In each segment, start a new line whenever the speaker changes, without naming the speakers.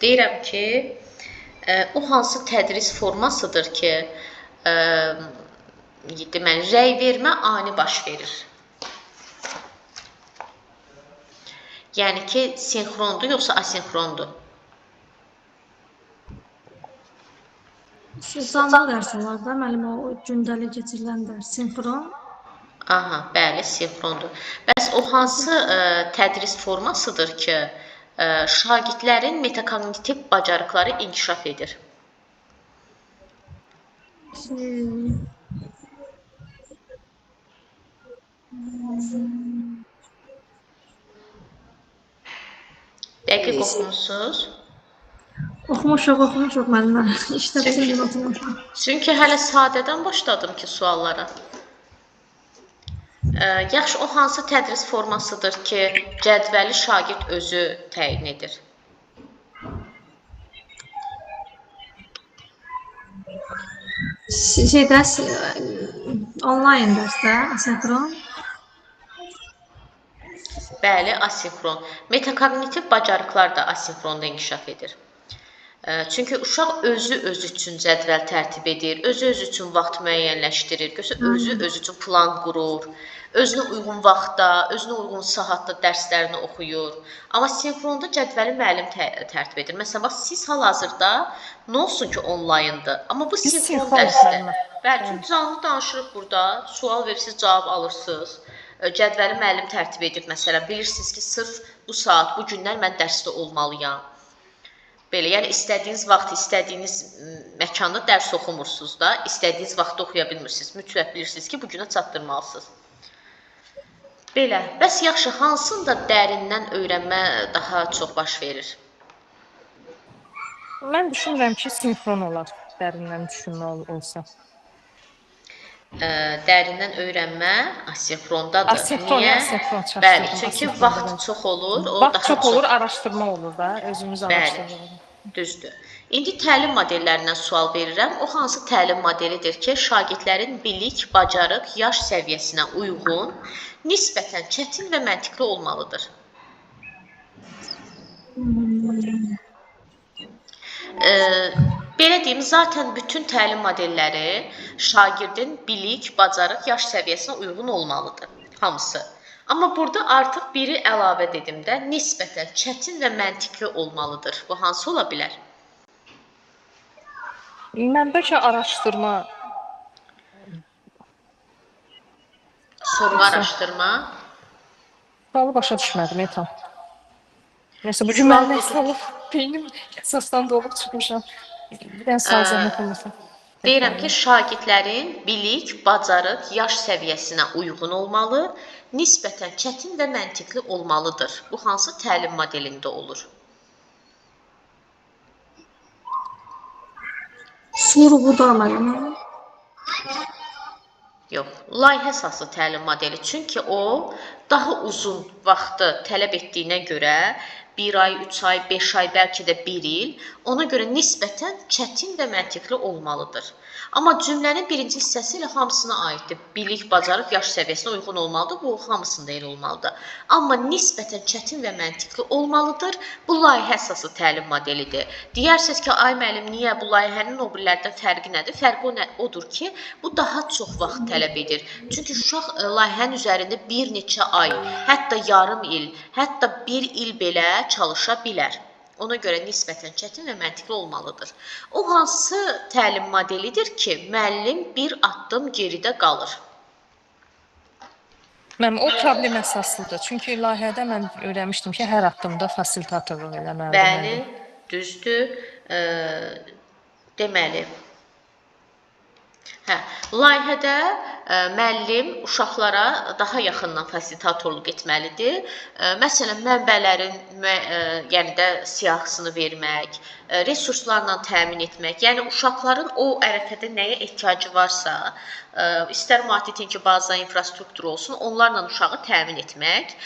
deyirəm ki, o hansı tədris formasıdır ki, deməli, rəy vermə ani baş verir. Yəni ki, sinxrondur yoxsa asinxrondur?
Canlı dərslərdə müəllim o gündəlik keçirilən dərs sinxron.
Aha, bəli, sinxrondur. Bəs o hansı tədris formasıdır ki, şagirdlərin metakognitiv bacarıqları inkişaf edir? Dəqiq oxumusunuz?
Oxumuşuq müəllimə. İşlədim oxumuşuq.
Çünki hələ sadədən başladım ki, suallara. Yaxşı, o hansı tədris formasıdır ki, cədvəli şagird özü təyin edir?
Dərs onlayn dərsdə asinxron.
Bəli, asinxron. Metakognitiv bacarıqlar da asinxronda inkişaf edir. Çünki uşaq özü üçün cədvəl tərtib edir, özü üçün vaxt müəyyənləşdirir, özü üçün plan qurur, özünə uyğun vaxtda, özünə uyğun saatda dərslərini oxuyur. Amma sinxronda cədvəli müəllim tərtib edir. Məsələn, bax, siz hal-hazırda nə olsun ki, onlayndır, amma bu sinxron dərsdir. Bəli, çünki canlı danışırıq burada, sual verirsiniz, cavab alırsınız. Cədvəli müəllim tərtib edir, məsələn, bilirsiniz ki, sırf bu saat, bu günlər mən dərsdə olmalıyam. Belə, yəni istədiyiniz vaxt, istədiyiniz məkanda dərs oxumursunuz da, istədiyiniz vaxtda oxuya bilmirsiniz. Mütləq bilirsiniz ki, bu günə çatdırmalısınız. Belə, bəs yaxşı, hansında dərindən öyrənmə daha çox baş verir?
Mən düşünürəm ki, sinxron olar, dərindən düşünmə olsa.
Dərindən öyrənmə asinxrondadır.
Asinxron,
Niyə?
asinxron çatdırdım.
Bəli, çünki vaxt çox olur, o
vaxt
daha
çox olur, araşdırma olur da, özümüz araşdırırıq.
Bəli, düzdür. İndi təlim modellərindən sual verirəm. O hansı təlim modelidir ki, şagirdlərin bilik, bacarıq, yaş səviyyəsinə uyğun, nisbətən çətin və məntiqli olmalıdır? Belə deyim, zaten bütün təlim modelləri şagirdin bilik, bacarıq, yaş səviyyəsinə uyğun olmalıdır. Hamısı. Amma burada artıq biri əlavə dedim də, nisbətən çətin və məntiqli olmalıdır. Bu hansı ola bilər?
Mən bəlkə araşdırma.
Soru araşdırma.
Sualı başa düşmədim, tam. Neyse, bu gün mən nəsə olub, beynim əsasdan dolub çıxmışam. Bir dənə sual zəhmət olmasın.
Deyirəm ki, şagirdlərin bilik, bacarıq, yaş səviyyəsinə uyğun olmalı, nisbətən çətin və məntiqli olmalıdır. Bu hansı təlim modelində olur?
Sorğuda müəllimə.
Yox, layihə əsaslı təlim modeli. Çünki o daha uzun vaxtı tələb etdiyinə görə 1 ay, 3 ay, 5 ay, bəlkə də 1 il, ona görə nisbətən çətin və məntiqli olmalıdır. Amma cümlənin birinci hissəsi ilə hamısına aiddir. Bilik, bacarıq, yaş səviyyəsinə uyğun olmalıdır. Bu, hamısında elə olmalıdır. Amma nisbətən çətin və məntiqli olmalıdır. Bu, layihə əsaslı təlim modelidir. Deyərsiniz ki, ay müəllim, niyə bu layihənin o birilərdən fərqi nədir? Fərqi odur ki, bu daha çox vaxt tələb edir. Çünki uşaq layihənin üzərində bir neçə ay, hətta yarım il, hətta 1 il belə çalışa bilər. Ona görə nisbətən çətin və məntiqli olmalıdır. O hansı təlim modelidir ki, müəllim bir addım geridə qalır?
O problem əsaslıdır. Çünki layihədə mən öyrənmişdim ki, hər addımda fasilitatorluq eləməlidir.
Bəli, düzdür. Deməli, layihədə müəllim uşaqlara daha yaxından fasilitatorluq etməlidir. Məsələn, mənbələrin yəni də siyahısını vermək, resurslarla təmin etmək, yəni uşaqların o ərəfədə nəyə ehtiyacı varsa, istər maddi-texniki baza infrastruktur olsun, onlarla uşağı təmin etmək,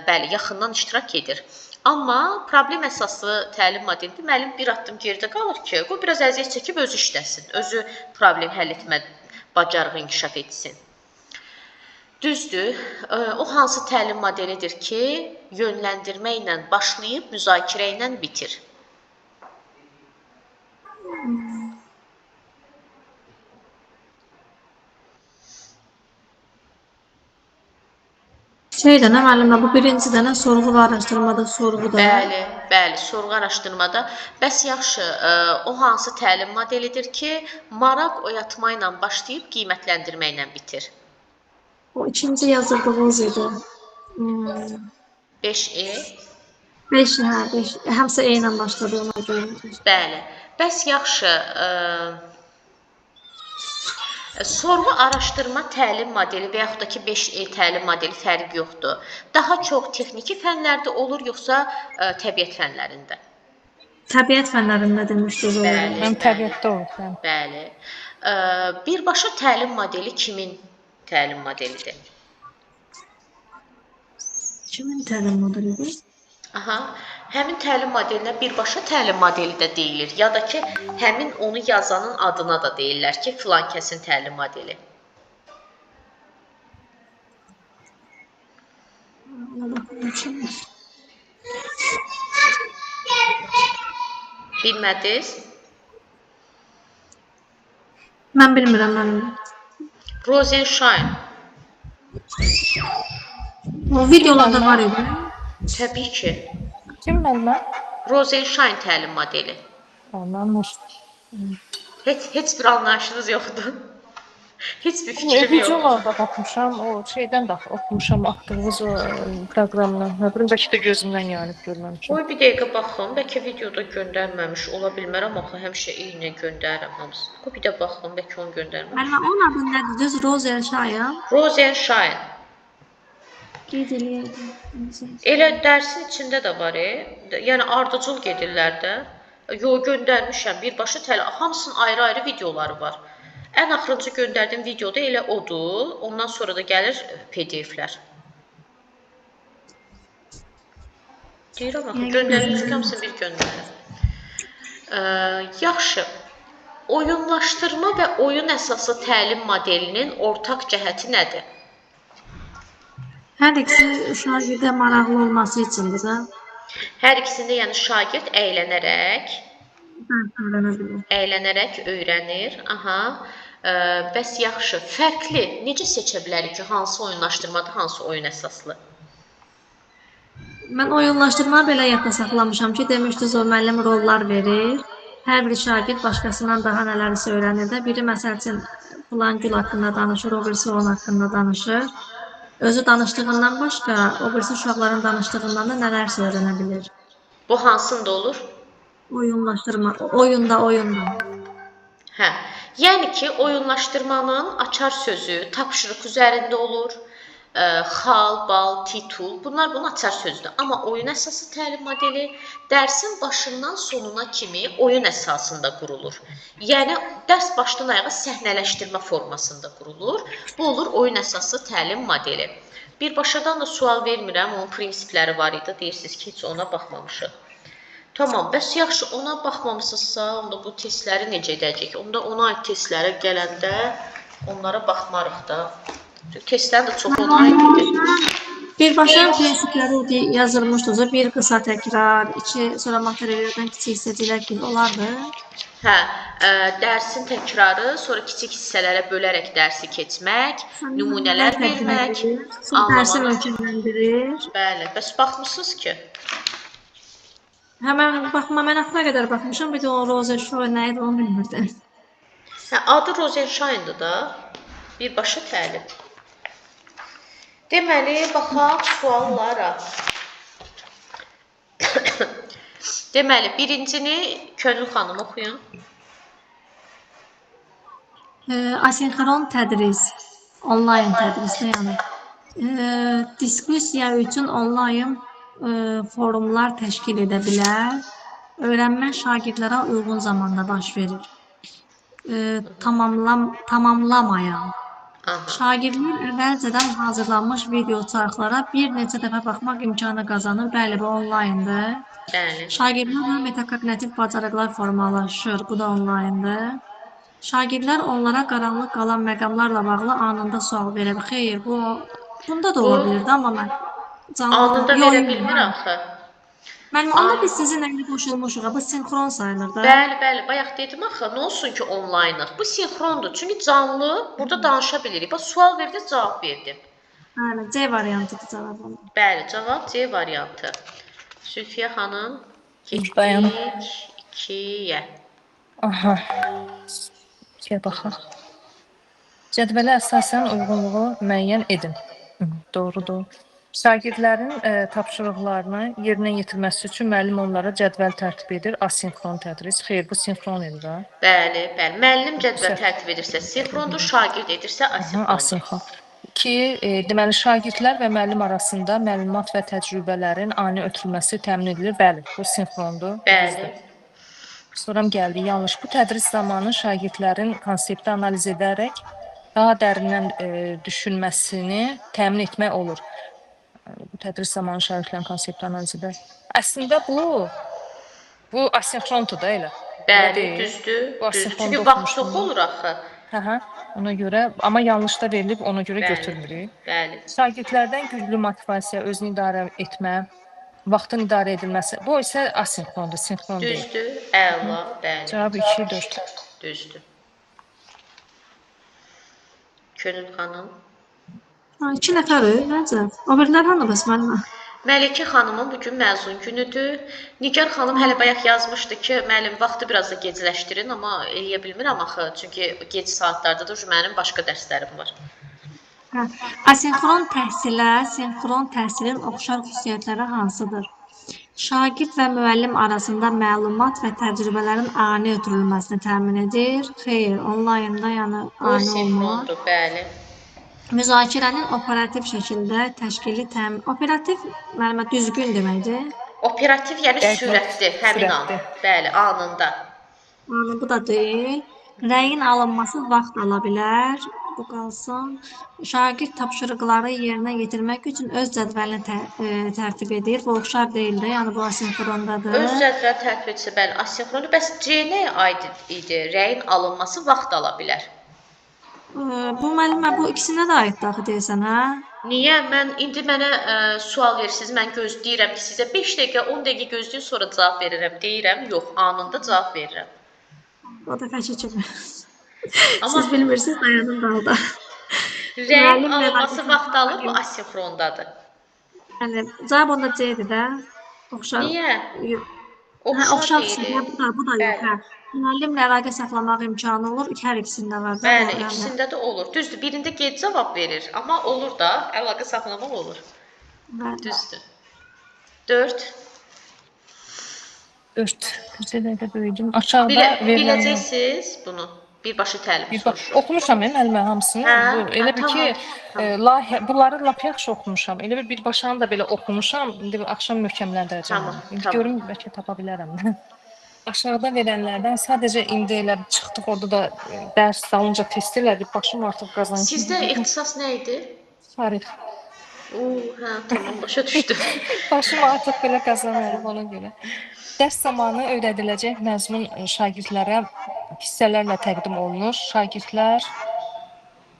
bəli, yaxından iştirak edir. Amma problem əsaslı təlim modelində müəllim bir addım geridə qalır ki, o biraz əziyyət çəkib özü işləsin, özü problem həll etmə bacarığı inkişaf etsin. Düzdür, o hansı təlim modelidir ki, yönləndirmə ilə başlayıb müzakirə ilə bitir?
Şeydə nə müəllimə, bu birinci dənə sorğu və araşdırmada sorğuda.
Bəli, bəli, sorğu araşdırmada. Bəs yaxşı, o hansı təlim modelidir ki, maraq oyatma ilə başlayıb qiymətləndirmə ilə bitir?
O ikinci yazırdığınız idi.
5E.
5, hə, 5. Həmsə E ilə başladı ona görə.
Bəli. Bəs yaxşı, sorğu araşdırma təlim modeli və yaxud da ki 5E təlim modeli fərqi yoxdur. Daha çox texniki fənlərdə olur, yoxsa təbiət fənlərində?
Təbiət fənlərində demişdiniz o.
Bəli.
Mən təbiətdə olub, yəni.
Bəli. Birbaşa təlim modeli kimin təlim modelidir?
Kimin təlim modelidir?
Aha, həmin təlim modelinə birbaşa təlim modeli də deyilir, ya da ki, həmin onu yazanın adına da deyirlər ki, filan kəsin təlim modeli. Bilmədiniz?
Mən bilmirəm müəllim.
Rosenshine.
O videolarda var idi.
Təbii ki.
Kim müəllimə?
Rosenshine təlim modeli.
Anlamış.
Heç bir anlayışınız yoxdur. Heç bir fikrim yox.
Videolarda baxmışam, o şeydən də oxumuşam, atdığınız o proqramdan. Nə bilim, bəlkə də gözümdən yanıb görməmişəm.
Qoy bir dəqiqə baxım, bəlkə videoda göndərməmiş ola bilmərəm, axı həmişə eyni göndərirəm hamısını. Qoy bir də baxım, bəlkə onu göndərməmiş.
Müəllimə, onun adı nədir? Düz Rosenshine.
Rosenshine.
Qeyd eləyək.
Elə dərsin içində də var, yəni ardıcıl gedirlər də. Yo, göndərmişəm, birbaşa hamısının ayrı-ayrı videoları var. Ən axırıncı göndərdiyim videoda elə odur, ondan sonra da gəlir PDF-lər. Deyirəm, axı, göndərdiyim hamısını bir göndərir. Yaxşı, oyunlaşdırma və oyun əsaslı təlim modelinin ortaq cəhəti nədir?
Hər ikisi şagirdə maraqlı olması üçündür də.
Hər ikisində yəni şagird
Öyrənə
əylənərək öyrənir. Aha. Bəs yaxşı, fərqli necə seçə bilərik ki, hansı oyunlaşdırmadır, hansı oyun əsaslı?
Mən oyunlaşdırmanı belə yadda saxlamışam ki, demişdiniz o müəllim rollar verir. Hər bir şagird başqasından daha nələrsə öyrənir də. Biri məsəl üçün filan gül haqqında danışır, o birisi onun haqqında danışır. Özü danışdığından başqa, o birisi uşaqların danışdığından da nələrsə öyrənə bilir.
Bu hansında olur?
Oyunlaşdırma, oyunda.
Hə. Yəni ki, oyunlaşdırmanın açar sözü tapşırıq üzərində olur. Xal, bal, titul, bunlar bunun açar sözüdür. Amma oyun əsaslı təlim modeli dərsin başından sonuna kimi oyun əsasında qurulur. Yəni, dərs başdan ayağa səhnələşdirmə formasında qurulur. Bu olur oyun əsaslı təlim modeli. Birbaşadan da sual vermirəm, onun prinsipləri var idi. Deyirsiniz ki, heç ona baxmamışıq. Tamam, bəs yaxşı, ona baxmamısınızsa, onda bu testləri necə edəcək? Onda ona aid testlərə gələndə onlara baxmarıq da. Testlərin də çox ona aiddir.
Birbaşa prinsipləri yazılmışdır. Bir qısa təkrar, sonra materiallardan kiçik hissəciklər ki, olardı.
Hə, dərsin təkrarı, sonra kiçik hissələrə bölərək dərsi keçmək, nümunələr vermək,
dərsi möhkəmləndirir.
Bəli, bəs baxmısınız ki?
Həmən baxma, mən axıra qədər baxmışam, bir də o Rosenshine nə idi, onu bilmirdim.
Hə, adı Rosenshine-dır da, birbaşa təlim. Deməli, baxaq suallara. Deməli, birincini Könül xanım oxuyun.
Asinxron tədris, onlayn tədrisdə yəni. Diskussiya üçün onlayn forumlar təşkil edə bilər. Öyrənmə şagirdlərə uyğun zamanda baş verir. Tamamlamayan. Şagirdlər əvvəlcədən hazırlanmış video çarxlara bir neçə dəfə baxmaq imkanı qazanır. Bəli, bu onlayndır. Şagirdlərlə metakognitiv bacarıqlar formalaşır. Bu da onlayndır. Şagirdlər onlara qaranlıq qalan məqamlarla bağlı anında sual verə bilər. Xeyr, bunda da ola bilirdi, amma mən
anında verə bilmir axı.
Mən onda biz sizinlə qoşulmuşuq, bu sinxron sayılır da.
Bəli, bayaq dedim axı, nə olsun ki onlaynıq. Bu sinxrondur, çünki canlı burada danışa bilirik. Bax, sual verdi, cavab verdim.
Bəli, C variantıdır cavabım.
Bəli, cavab C variantı. Zülfiyə xanım,
Dayan.
getdik 2-yə.
Aha. İkiyə baxaq. Cədvələ əsasən uyğunluğu müəyyən edin. Doğrudur. Şagirdlərin tapşırıqlarını yerinə yetirməsi üçün müəllim onlara cədvəl tərtib edir. Asinxron tədris. Xeyr, bu sinxron edir ha.
Bəli, bəli. Müəllim cədvəl tərtib edirsə sinxrondur, şagird edirsə asinxrondur.
Asinxron. 2. Deməli, şagirdlər və müəllim arasında məlumat və təcrübələrin ani ötürülməsi təmin edilir. Bəli, bu sinxrondur.
Bəli.
Soram gəldi, yanlış. Bu tədris zamanı şagirdlərin konsepti analiz edərək daha dərindən düşünməsini təmin etmək olur. Bu tədris zamanı şagirdlərin konsepti analiz edərək. Əslində bu asinxrondur da elə.
Bəli, düzdür. Çünki vaxt çox olur axı.
Hə, ona görə, amma yanlış da verilib, ona görə götürmürük.
Bəli.
Şagirdlərdən güclü motivasiya, özünü idarə etmə, vaxtın idarə edilməsi. Bu isə asinxrondur, sinxron deyil.
Düzdür, əla, bəli.
Cavab 2, 4.
Düzdür. Könül xanım.
2 nəfəri, necə? O birilər hanı bəs müəllimə?
Məlikə xanımın bugün məzun günüdür. Nigar xanım hələ bayaq yazmışdı ki, müəllim vaxtı biraz da gecləşdirin, amma eləyə bilmirəm axı, çünki gec saatlardadır, mənim başqa dərslərim var.
Asinxron təhsilə, sinxron təhsilin oxşar xüsusiyyətləri hansıdır? Şagird və müəllim arasında məlumat və təcrübələrin ani ötürülməsini təmin edir. Xeyr, onlaynda yəni
Bu
ani olmaz.
sinxrondur, bəli.
Müzakirənin operativ şəkildə təşkili təmin. Operativ müəllimə düzgün deməkdir.
Operativ yəni sürətli, həmin an. Bəli, anında.
Bu da deyil. Rəyin alınması vaxt ala bilər. Bu qalsın. Şagird tapşırıqları yerinə yetirmək üçün öz cədvəlini tərtib edir. Bu oxşar deyil də, yəni bu asinxrondadır.
Öz cədvəl tərtib etsə, bəli, asinxrondur. Bəs C nəyə aid idi? Rəyin alınması vaxt ala bilər.
Bu müəllimə bu ikisinə də aiddir axı deyirsən, hə?
Niyə? Indi mənə sual verirsiniz, mən gözləyirəm ki, sizə 5 dəqiqə, 10 dəqiqə gözləyin, sonra cavab verirəm. Deyirəm, yox, anında cavab verirəm.
O da fəşi kimi. Siz bilmirsiniz, dayanın dalda.
Rəyin alınması vaxt alır, bu asinxrondadır.
Yəni, cavab onda C-dir də. Oxşar.
Niyə?
Oxşar deyil. Bu da yox, hə. Müəllimlə əlaqə saxlamaq imkanı olur, hər ikisində var.
Bəli, ikisində də olur. Düzdür, birində gec cavab verir, amma olur da, əlaqə saxlamaq olur. Düzdür. 4.
4. Bir dəqiqə böyüdüm. Aşağıda verilən...
Biləcəksiniz bunu. Birbaşa təlim soruşur.
Oxumuşam müəllimə hamısını. Elə bir ki, bunları lap yaxşı oxumuşam. Elə bir birbaşanı da belə oxumuşam. İndi axşam möhkəmləndirəcəm. Görüm, bəlkə tapa bilərəm. Aşağıda verənlərdən sadəcə indi elə çıxdıq, orada da dərs dalınca test elədik, başım artıq qazanır.
Sizdə ixtisas nə idi?
Tarix.
Hə, tamam, başa düşdüm.
Başım artıq belə qazanır ona görə. Dərs zamanı öyrədiləcək məzmun şagirdlərə hissələrlə təqdim olunur. Şagirdlər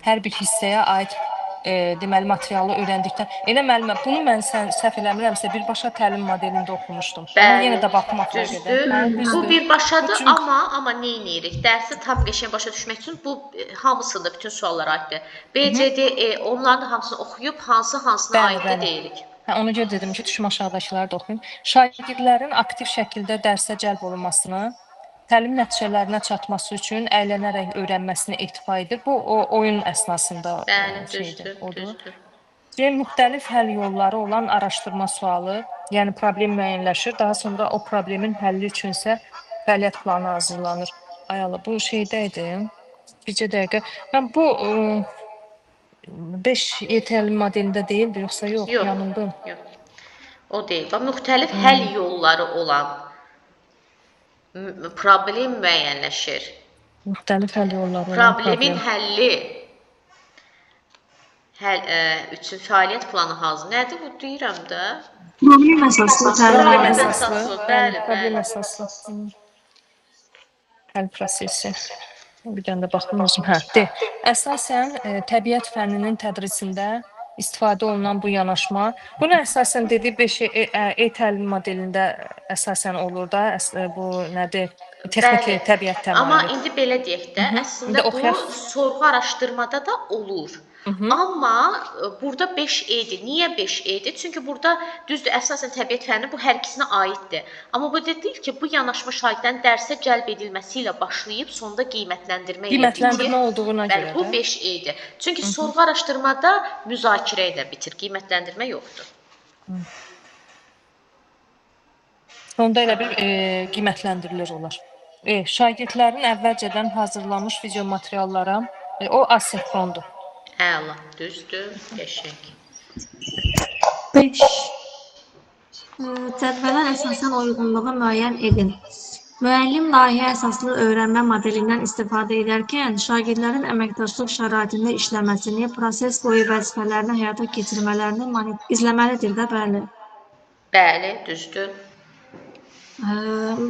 hər bir hissəyə aid deməli materialı öyrəndikdən. Elə müəllimə, bunu mən səhv eləmirəmsə birbaşa təlim modelində oxumuşdum. Amma yenə də baxmaq
düzdür. Bu birbaşadır, amma nə edirik? Dərsi tam qəşəng başa düşmək üçün bu hamısında bütün suallara aiddir. B, C, D, E onların hamısını oxuyub hansına aiddir deyirik.
Ona görə dedim ki, düşüm aşağıdakıları da oxuyum. Şagirdlərin aktiv şəkildə dərsə cəlb olunmasını, təlim nəticələrinə çatması üçün əylənərək öyrənməsini ehtiva edir. Bu, oyun əsnasında şeydir, odur. Müxtəlif həll yolları olan araşdırma sualı, yəni problem müəyyənləşir. Daha sonra o problemin həlli üçünsə fəaliyyət planı hazırlanır. Ayalı, bu şeydə idi. Bircə dəqiqə. Mən bu 5 təlim modelində deyildi, yoxsa yox, yanıldım.
Yox, o deyil. Müxtəlif həll yolları olan problem müəyyənləşir.
Müxtəlif həll yolları olan
problemin həlli üçün fəaliyyət planı hazır. Nədir bu deyirəm də?
Problem əsaslı.
Problem əsaslı. Həll prosesi. Bir dənə də baxım özüm. Əsasən təbiət fənninin tədrisində istifadə olunan bu yanaşma. Bunu əsasən dediyi 5 təlim modelində əsasən olur da. Bu nədir? Texniki təbiət təmayülü.
Amma indi belə deyək də, əslində bu sorğu araşdırmada da olur. Amma burada 5E-dir. Niyə 5E-dir? Çünki burada düzdür, əsasən təbiət fənni bu hər ikisinə aiddir. Amma bu deyil ki, bu yanaşma şahidlərin dərsə cəlb edilməsi ilə başlayıb sonda qiymətləndirmə ilə bitir.
Qiymətləndirmə olduğuna görə də.
Bu 5E-dir. Çünki sorğu araşdırmada müzakirə ilə bitir, qiymətləndirmə yoxdur.
Sonda elə bir qiymətləndirilir olar. Şagirdlərin əvvəlcədən hazırlanmış video materiallara o asinxrondur.
Əla, düzdür, qəşəng.
5. Cədvələ əsasən uyğunluğu müəyyən edin. Müəllim layihə əsaslı öyrənmə modelindən istifadə edərkən şagirdlərin əməkdaşlıq şəraitində işləməsini, proses boyu vəzifələrini həyata keçirmələrini izləməlidir də, bəli.
Bəli, düzdür.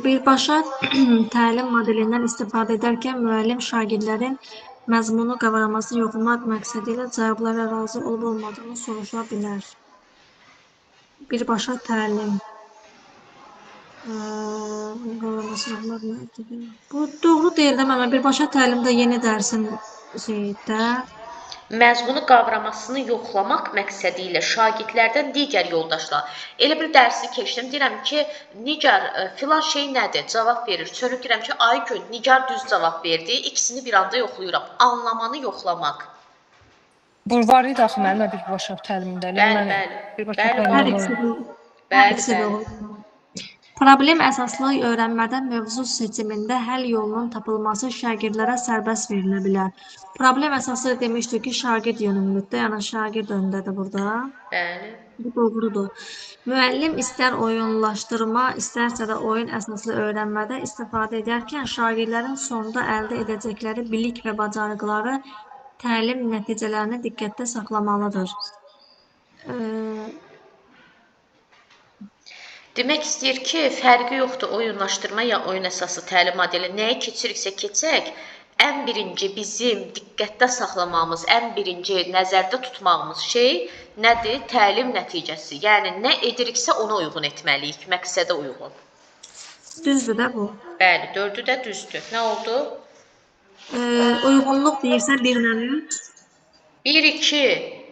Birbaşa təlim modelindən istifadə edərkən müəllim şagirdlərin məzmunu qavramasını yoxlamaq məqsədi ilə cavablara razı olub-olmadığını soruşa bilər. Birbaşa təlim. Bu doğru deyil də, mən birbaşa təlimdə yeni dərsin şeydə.
Məzmunu qavramasını yoxlamaq məqsədi ilə şagirdlərdən digər yoldaşlar. Elə bir dərsi keçdim, deyirəm ki, Nigar filan şey nədir? Cavab verir. Sonra deyirəm ki, Aygün, Nigar düz cavab verdi. İkisini bir anda yoxlayıram. Anlamanı yoxlamaq.
Bu var idi axı mənim birbaşa təlimdə.
Bəli.
Problem əsaslı öyrənmədə mövzu seçimində həll yolunun tapılması şagirdlərə sərbəst verilə bilər. Problem əsaslı demişdik ki, şagird yönümlüdür, yəni şagird öndədir burada.
Bəli.
Bu doğrudur. Müəllim istər oyunlaşdırma, istərsə də oyun əsaslı öyrənmədə istifadə edərkən şagirdlərin sonda əldə edəcəkləri bilik və bacarıqları təlim nəticələrini diqqətdə saxlamalıdır.
Demək istəyir ki, fərqi yoxdur oyunlaşdırma ya oyun əsaslı təlim modeli. Nəyə keçiriksə keçək, ən birinci bizim diqqətdə saxlamamız, ən birinci nəzərdə tutmağımız şey nədir? Təlim nəticəsi. Yəni, nə ediriksə ona uyğun etməliyik, məqsədə uyğun.
Düzdür də bu.
Bəli, 4-ü də düzdür. Nə oldu?
Uyğunluq deyirsə 1-lə 3.
1-2.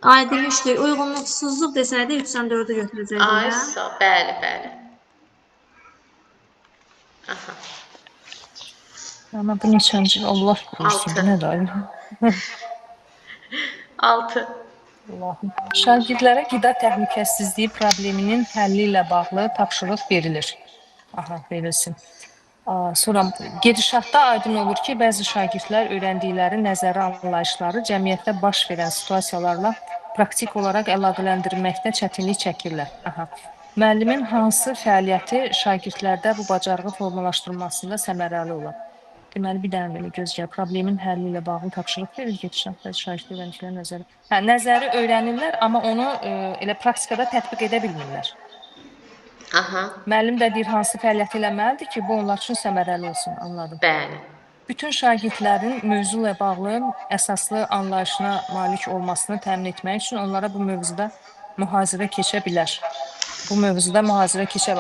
Ay demişdik, uyğunluqsuzluq desəydi 3-dən 4-ü götürəcəkdik.
Ay sağ, bəli. Aha.
Amma bu neçənci Allah bilsin, nə də?
6.
Allahım. Şagirdlərə qida təhlükəsizliyi probleminin həlli ilə bağlı tapşırıq verilir. Aha, verilsin. Sonra gedişatda aydın olur ki, bəzi şagirdlər öyrəndikləri nəzəri anlayışları cəmiyyətdə baş verən situasiyalarla praktik olaraq əlaqələndirməkdə çətinlik çəkirlər. Müəllimin hansı fəaliyyəti şagirdlərdə bu bacarığı formalaşdırmasında səmərəli olar? Deməli, bir dənə belə gözləyək. Problemin həlli ilə bağlı tapşırıq verir gedişatda şagird öyrəndikləri nəzəri. Nəzəri öyrənirlər, amma onu elə praktikada tətbiq edə bilmirlər. Müəllim də deyir, hansı fəaliyyəti eləməlidir ki, bu onlar üçün səmərəli olsun, anladım.
Bəli.
Bütün şagirdlərin mövzu ilə bağlı əsaslı anlayışına malik olmasını təmin etmək üçün onlara bu mövzuda mühazirə keçə bilər.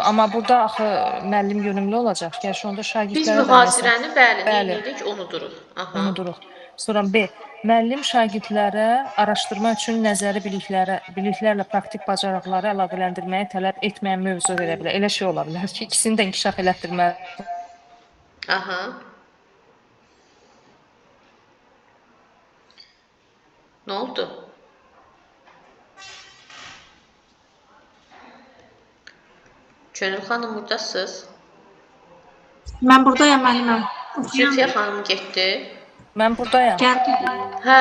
Amma burada axı müəllim yönümlü olacaq. Gerçi onda şagirdlərə
biz mühazirəni bəli, edirik, unuduruq.
Sonra B. Müəllim şagirdlərə araşdırma üçün nəzəri biliklərlə praktik bacarıqları əlaqələndirməyə tələb etməyən mövzu verə bilər. Elə şey ola bilər ki, ikisini də inkişaf elətdirməli.
Nə oldu? Könül xanım, buradasınız?
Mən buradayam, müəlliməm.
Zülfiyə xanım getdi.
Mən buradayam.
Hə.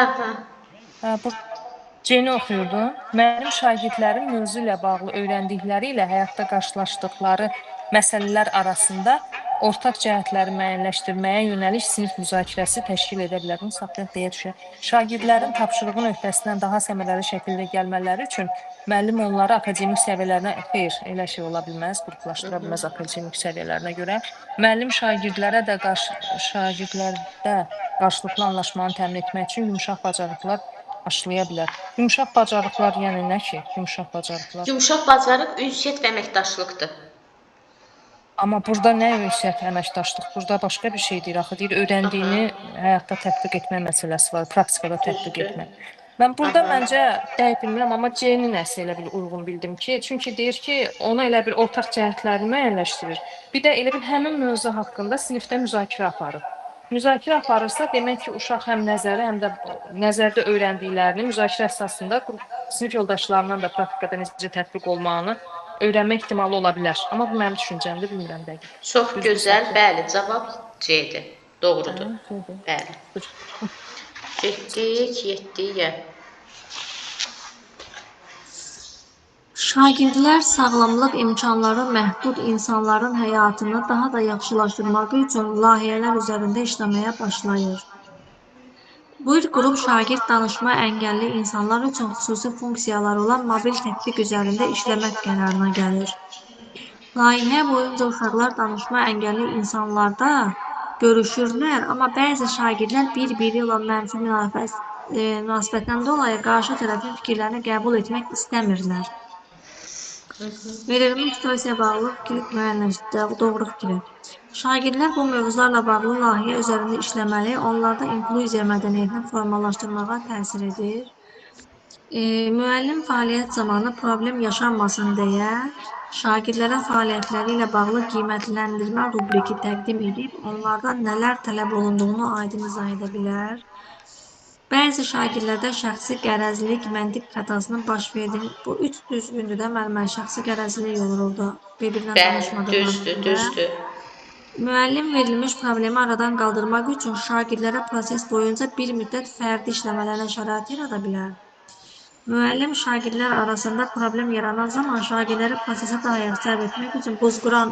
Ceyni oxuyurdu. Müəllim şagirdlərin mövzu ilə bağlı öyrəndikləri ilə həyatda qarşılaşdıqları məsələlər arasında ortaq cəhətləri müəyyənləşdirməyə yönəlik sinif müzakirəsi təşkil edə bilər. Bunu saxlayaq deyə düşək. Şagirdlərin tapşırığın öhdəsindən daha səmərəli şəkildə gəlmələri üçün müəllim onları akademik səviyyələrinə, xeyr, elə şey ola bilməz, qruplaşdıra bilməz akademik səviyyələrinə görə. Müəllim şagirdlərdə qarşılıqlı anlaşmanı təmin etmək üçün yumşaq bacarıqlar aşılaya bilər. Yumşaq bacarıqlar yəni nə ki? Yumşaq bacarıqlar.
Yumşaq bacarıq ünsiyyət və əməkdaşlıqdır.
Amma burada nə ünsiyyət, əməkdaşlıq? Burada başqa bir şey deyir. Axı deyir, öyrəndiyini həyatda tətbiq etmə məsələsi var, praktikada tətbiq etmə. Mən burada məncə dəqiq bilmirəm, amma C-ni nəsə elə bil uyğun bildim ki, çünki deyir ki, ona elə bir ortaq cəhətlərini müəyyənləşdirir. Bir də elə bil həmin mövzu haqqında sinifdə müzakirə aparır. Müzakirə aparırsa, demək ki, uşaq həm nəzəri, həm də nəzərdə öyrəndiklərini müzakirə əsasında sinif yoldaşlarından da praktikada necə tətbiq olmağını öyrənmə ehtimalı ola bilər. Amma bu mənim düşüncəmdir, bilmirəm dəqiq.
Çox gözəl, bəli, cavab C-dir. Doğrudur. Bəli. Getdik 7-yə.
Şagirdlər sağlamlıq imkanları məhdud insanların həyatını daha da yaxşılaşdırmaq üçün layihələr üzərində işləməyə başlayır. Bu il qrup şagird danışma əngəlli insanlar üçün xüsusi funksiyaları olan mobil tətbiq üzərində işləmək qərarına gəlir. Layihə boyunca uşaqlar danışma əngəlli insanlarda görüşürlər, amma bəzi şagirdlər bir-biri ilə mənfi münasibətdən dolayı qarşı tərəfin fikirlərini qəbul etmək istəmirlər. Verilmiş situasiyaya bağlı fikirlik müəyyənləşdirək, doğru fikri. Şagirdlər bu mövzularla bağlı layihə üzərində işləməli, onlarda inkluziya mədəniyyətini formalaşdırmağa təsir edir. Müəllim fəaliyyət zamanı problem yaşanmasın deyə şagirdlərə fəaliyyətləri ilə bağlı qiymətləndirmə rubriki təqdim edib, onlardan nələr tələb olunduğunu aydın izah edə bilər. Bəzi şagirdlərdə şəxsi qərəzlilik məntiq xətasının baş verdiyi, bu 3 düzgündür də müəllimə, şəxsi qərəzlilik olur orada, bir-birinə tanışmadıqlarında.
Düzdür.
Müəllim verilmiş problemi aradan qaldırmaq üçün şagirdlərə proses boyunca bir müddət fərdi işləmələrinə şərait yarada bilər. Müəllim şagirdlər arasında problem yaranan zaman şagirdləri prosesə daha yaxşı cəlb etmək üçün Buzquran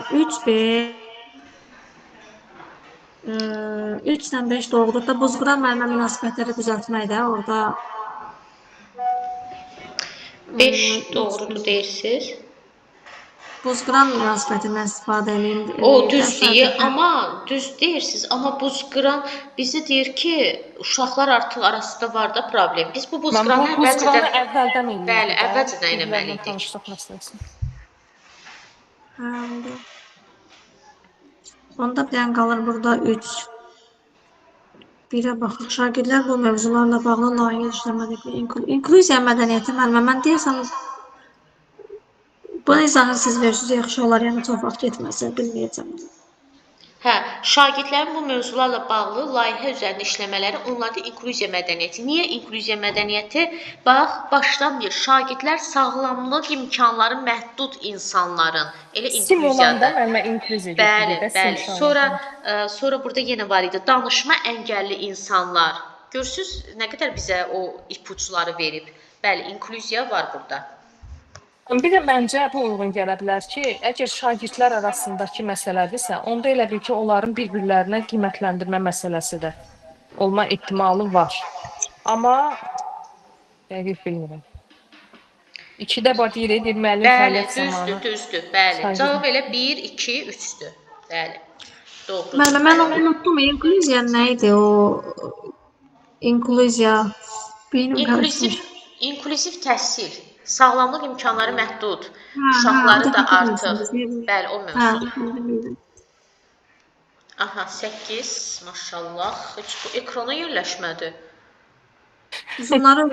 3-dən 5 doğrudur da Buzquran müəllimə münasibətləri düzəltməkdə orada
5 doğrudur deyirsiniz.
Buzquran münasibətindən istifadə edin.
O düz deyir, amma düz deyirsiniz, amma Buzquran bizi deyir ki, uşaqlar artıq arasında var da problem. Biz bu Buzquranı
əvvəldən eləyirik.
Bəli, əvvəlcədən eləməliydik.
Onda bir qalır burada 3. Birə baxaq. Şagirdlər bu mövzularla bağlı layihə işləmədə inkluziya mədəniyyəti müəllimə, mən deyəsəm buna izahı siz verirsiniz, yaxşı olar, yəni çox vaxt getməsə, bilməyəcəm.
Hə, şagirdlərin bu mövzularla bağlı layihə üzərində işləmələri onlarda inkluziya mədəniyyəti. Niyə inkluziya mədəniyyəti? Bax, başdan bir şagirdlər sağlamlıq imkanları məhdud insanların, elə inkluziyada.
Mən inkluziya
Bəli. Sonra burada yenə var idi, danışma əngəlli insanlar. Görürsüz, nə qədər bizə o ipuçları verib. Bəli, inkluziya var burada.
Bir də məncə bu uyğun gələ bilər ki, əgər şagirdlər arasındakı məsələdirsə, onda elə bil ki, onların bir-birlərinə qiymətləndirmə məsələsi də olma ehtimalı var. Amma dəqiq bilmirəm. 2-də deyir, müəllim fəaliyyət zamanı.
Düzdür, bəli. Cavab elə 1, 2, 3-dür. Bəli. Doğrudur.
Müəllimə, mən unutdum, inkluziya nə idi o? İnkluziya
İnklüziv təhsil. Sağlamlıq imkanları məhdud, uşaqları da artıq. Bəli, o mövzudur. Aha, 8, maşallah. Heç bu ekrana yerləşmədi.
Bunları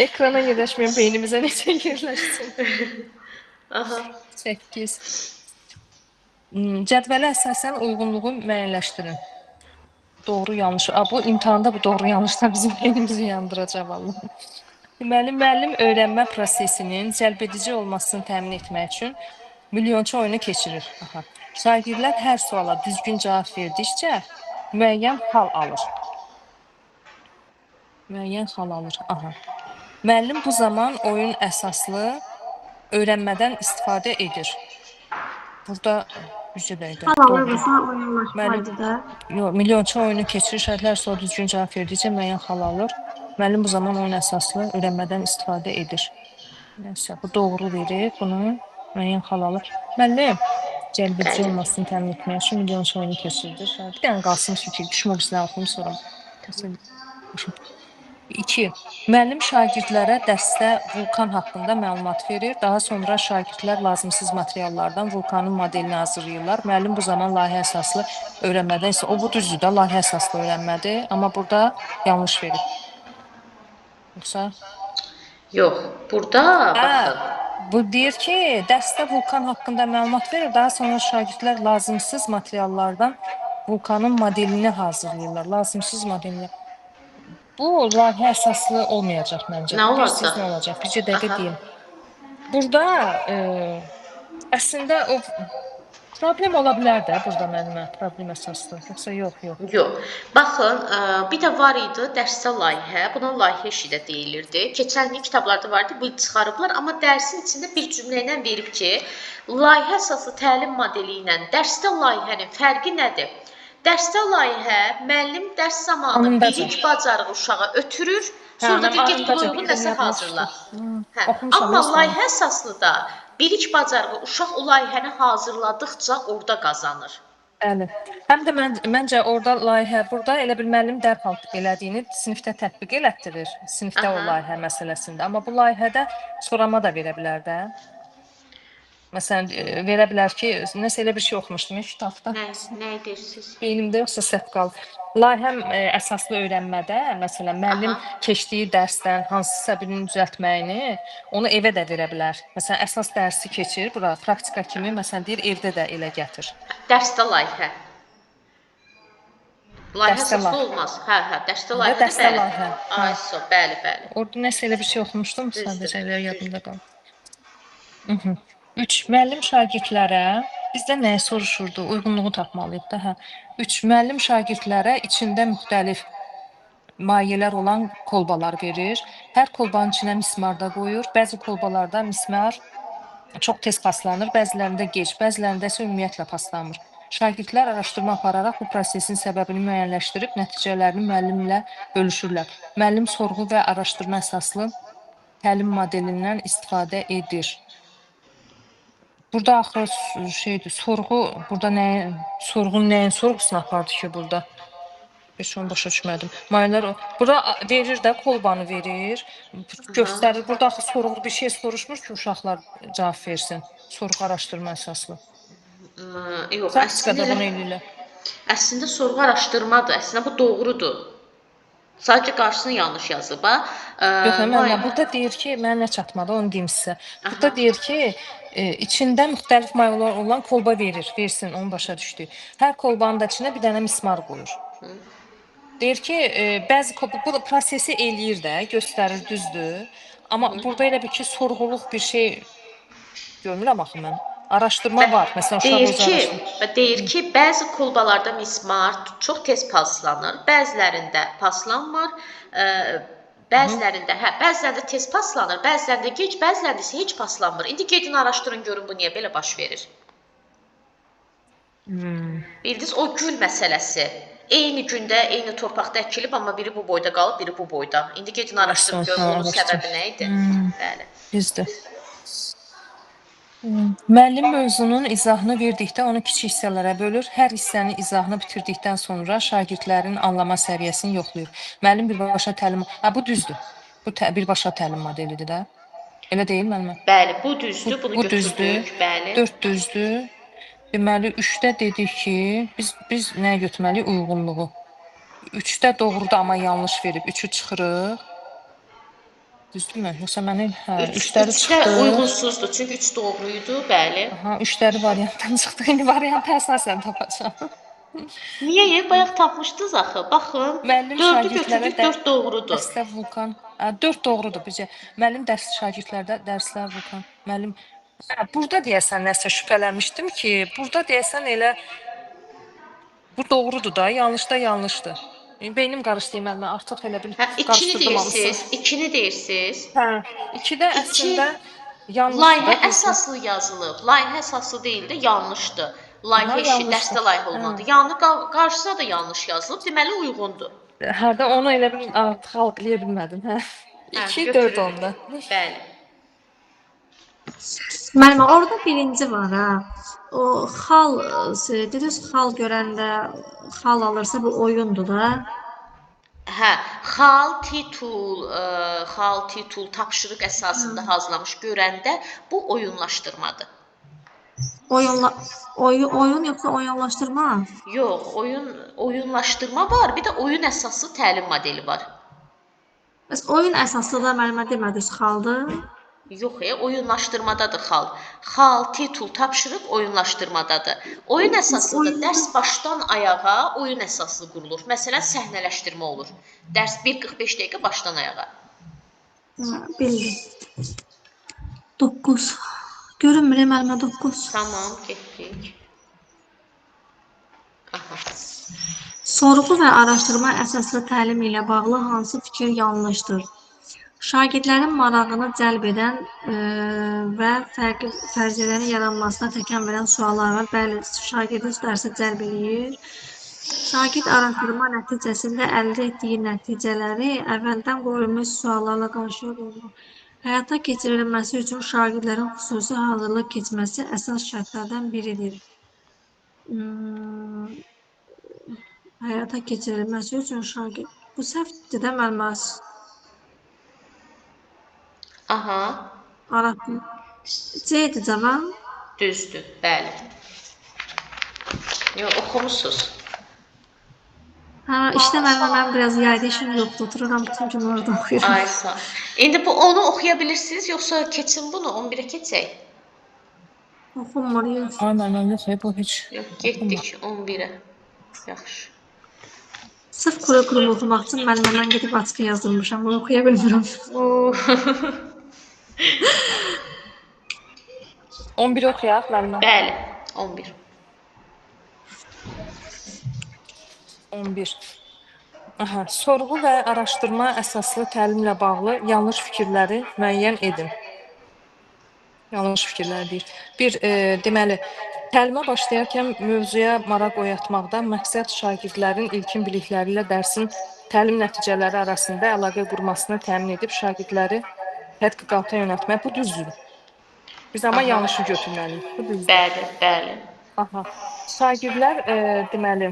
ekrana yerləşməyən beynimizə necə yerləşsin?
Aha.
8. Cədvələ əsasən uyğunluğu müəyyənləşdirin. Doğru, yanlış. Bu imtahanda bu doğru, yanlışlar bizim beynimizi yandıracaq vallahi. Deməli, müəllim öyrənmə prosesinin cəlbedici olmasını təmin etmək üçün milyonçu oyunu keçirir. Şagirdlər hər suala düzgün cavab verdikcə müəyyən hal alır. Müəllim bu zaman oyun əsaslı öyrənmədən istifadə edir. Burada
hal alırsa oyunlaşmaydı da.
Milyonçu oyunu keçirir, şagirdlər suala düzgün cavab verdikcə müəyyən hal alır. Müəllim bu zaman oyun əsaslı öyrənmədən istifadə edir. Nəsə, bu doğru verir, bunu müəyyən hal alır. Müəllim cəlbedici olmasını təmin etmək üçün milyonçu oyunu keçirilir. Bir dənə qalsın çünki düşmə bizlə oxuyum sonra. 2. Müəllim şagirdlərə dərsdə vulkan haqqında məlumat verir. Daha sonra şagirdlər lazımsız materiallardan vulkanın modelini hazırlayırlar. Müəllim bu zaman layihə əsaslı öyrənmədə isə o bu düzdür də layihə əsaslı öyrənmədir, amma burada yanlış verib. Yoxsa?
Yox, burada baxın.
Bu deyir ki, dərsdə vulkan haqqında məlumat verir, daha sonra şagirdlər lazımsız materiallardan vulkanın modelini hazırlayırlar. Lazımsız modelini. Bu layihə əsaslı olmayacaq məncə.
Nə olacaq?
Bilirsiniz nə olacaq? Bircə dəqiqə deyim. Burada əslində o problem ola bilər də burada mənimə problem əsaslı. Yoxsa yox.
Yox. Baxın, bir də var idi dərsdə layihə. Buna layihə işi də deyilirdi. Keçən il kitablarda vardı, bu il çıxarıblar, amma dərsin içində bir cümlə ilə verib ki, layihə əsaslı təlim modeli ilə dərsdə layihənin fərqi nədir? Dərsdə layihə müəllim dərs zamanı bilik bacarığı uşağa ötürür, sonra da get buna uyğun nəsə hazırla. Amma layihə əsaslı da bilik bacarığı uşaq o layihəni hazırladıqca orada qazanır.
Bəli. Həm də məncə orada layihə, burada elə bir müəllim dərhal elədiyini sinifdə tətbiq elətdirir. Sinifdə o layihə məsələsində. Amma bu layihədə sorama da verə bilər də. Məsələn, verə bilər ki, nəsə elə bir şey oxumuşdum kitabda.
Nə edirsiniz?
Beynimdə yoxsa səhv qaldı. Layihə əsaslı öyrənmədə, məsələn, müəllim keçdiyi dərsdən hansısa birinin düzəltməyini onu evə də verə bilər. Məsələn, əsas dərsi keçir, bura praktika kimi, məsələn, deyir, evdə də elə gətir.
Dərsdə layihə. Layihə əsaslı olmaz. Dərsdə layihə. Ayso, bəli.
Orada nəsə elə bir şey oxumuşdum, sadəcə elə yadımda qaldı. 3. Müəllim şagirdlərə, bizdə nəyə soruşurdu, uyğunluğu tapmalıyıq da. 3. Müəllim şagirdlərə içində müxtəlif mayelər olan kolbalar verir. Hər kolbanın içinə mismar da qoyur. Bəzi kolbalarda mismar çox tez paslanır, bəzilərində gec, bəzilərində isə ümumiyyətlə paslanmır. Şagirdlər araşdırma apararaq bu prosesin səbəbini müəyyənləşdirib, nəticələrini müəllimlə bölüşürlər. Müəllim sorğu və araşdırma əsaslı təlim modelindən istifadə edir. Burada axı şeydir, sorğu, burada sorğun nəyin sorğusunu apardı ki burada? Heç onu başa düşmədim. Mayələr, burada verir də, kolbanı verir, göstərir. Burada axı sorğu bir şey soruşmur ki, uşaqlar cavab versin. Sorğu araşdırma əsaslı.
Yox,
əslində
sorğu araşdırmadır. Əslində bu doğrudur. Sadəcə qarşısını yanlış yazıb.
Yox, burada deyir ki, mənə nə çatmadı, onu deyim sizə. Burada deyir ki, içində müxtəlif mayelər olan kolba versin, onu başa düşdük. Hər kolbanın da içinə bir dənə mismar qoyur. Deyir ki, bəzi bu prosesi eləyir də, göstərir, düzdür. Amma burada elə bir ki, sorğuluq bir şey görmürəm axı mən. Araşdırma var. Məsələn,
deyir ki, bəzi kolbalarda mismar çox tez paslanır, bəzilərində paslanmır, bəzilərində tez paslanır, bəzilərində gec, bəzilərində isə heç paslanmır. İndi gedin araşdırın, görün bu niyə belə baş verir. Bildiniz, o gül məsələsi. Eyni gündə, eyni torpaqda əkilib, amma biri bu boyda qalıb, biri bu boyda. İndi gedin araşdırın, görün onun səbəbi nə idi. Bəli.
Düzdür. Müəllim mövzunun izahını verdikdə onu kiçik hissələrə bölür. Hər hissənin izahını bitirdikdən sonra şagirdlərin anlama səviyyəsini yoxlayır. Müəllim birbaşa təlim... Bu düzdür. Bu birbaşa təlim modelidir də. Elə deyil müəllimə?
Bəli, bu düzdür. Bunu götürdük. Bəli.
4 düzdür. Deməli, 3-də dedik ki, biz nəyə götürməliyik? Uyğunluğu. 3-də doğrudur, amma yanlış verib. 3-ü çıxırıq. Düzdürmü? Yoxsa məni 3-ləri çıxdı.
3-də uyğunsuzdur, çünki 3 doğruydu, bəli.
3-ləri variantdan çıxdı. İndi variantı əsasən tapacağam.
Niyə? Bayaq tapmışdınız axı. Baxın, 4-ü götürdük, 4 doğrudur.
Dərslər vulkan. 4 doğrudur bizcə. Müəllim şagirdlərdə dərslər vulkan. Müəllim burada deyəsən nəsə şübhələnmişdim ki, burada deyəsən elə bu doğrudur da, yanlış da yanlışdır. Beynim qarışdı müəllimə, artıq elə bir qarışdırdım hamısını.
2-ni deyirsiniz.
2-də əslində yanlışdır.
Layihə əsaslı yazılıb. Layihə əsaslı deyil də yanlışdır. Layihə işi, dərsdə layihə olmalıdır. Yəni qarşısına da yanlış yazılıb, deməli uyğundur.
Hərdə onu elə bir xalqlaya bilmədim. 2-4 onda.
Bəli.
Müəllimə, orada birinci var ha. O xal, dediniz xal görəndə xal alırsa bu oyundur da.
Hə, xal, titul tapşırıq əsasında hazırlamış görəndə bu oyunlaşdırmadır.
Oyun yoxsa oyunlaşdırma?
Yox, oyunlaşdırma var, bir də oyun əsaslı təlim modeli var.
Bəs oyun əsaslı da müəllimə demədiniz xaldır?
Yox, oyunlaşdırmadadır xal. Xal, titul, tapşırıq oyunlaşdırmadadır. Oyun əsasında dərs başdan ayağa oyun əsaslı qurulur. Məsələn, səhnələşdirmə olur. Dərs 1:45 dəqiqə başdan ayağa.
Bildim. 9. Görünmür müəllimə 9.
Tamam, getdik. Aha.
Sorğu və araşdırma əsaslı təlim ilə bağlı hansı fikir yanlışdır? Şagirdlərin marağını cəlb edən və fərqli fərziyyələrin yaranmasına təkan verən suallar var. Bəli, şagirdi dərsə cəlb edir. Şagird araşdırma nəticəsində əldə etdiyi nəticələri əvvəldən qoyulmuş suallarla qarşı qoyulur. Həyata keçirilməsi üçün şagirdlərin xüsusi hazırlıq keçməsi əsas şərtlərdən biridir. Həyata keçirilməsi üçün şagird. Bu səhvdir də müəllimə.
Aha.
Araşdırma. C-dir cavab.
Düzdür, bəli. Yox, oxumusunuz.
Hə, işdə mən biraz yayda işim yoxdur. Otururam bütün gün orada oxuyuram.
Ay sağ. İndi bu onu oxuya bilirsiniz, yoxsa keçin bunu 11-ə keçək?
Oxumur, yox.
Ay məndən yox, bu heç.
Yox, getdik 11-ə. Yaxşı.
Sırf kuru oxumaq üçün müəllimdən gedib açıq yazdırmışam. Bunu oxuya bilmirəm.
11 oxuyaq müəllimə.
Bəli, 11.
11. Aha, sorğu və araşdırma əsaslı təlimlə bağlı yanlış fikirləri müəyyən edin. Yanlış fikirlər deyir. Deməli, təlimə başlayarkən mövzuya maraq oyatmaqdan məqsəd şagirdlərin ilkin bilikləri ilə dərsin təlim nəticələri arasında əlaqə qurmasını təmin edib şagirdləri tədqiqata yönəltmək. Bu düzdür. Biz amma yanlışı götürməliyik. Bu düzdür.
Bəli, bəli.
Aha. Şagirdlər deməli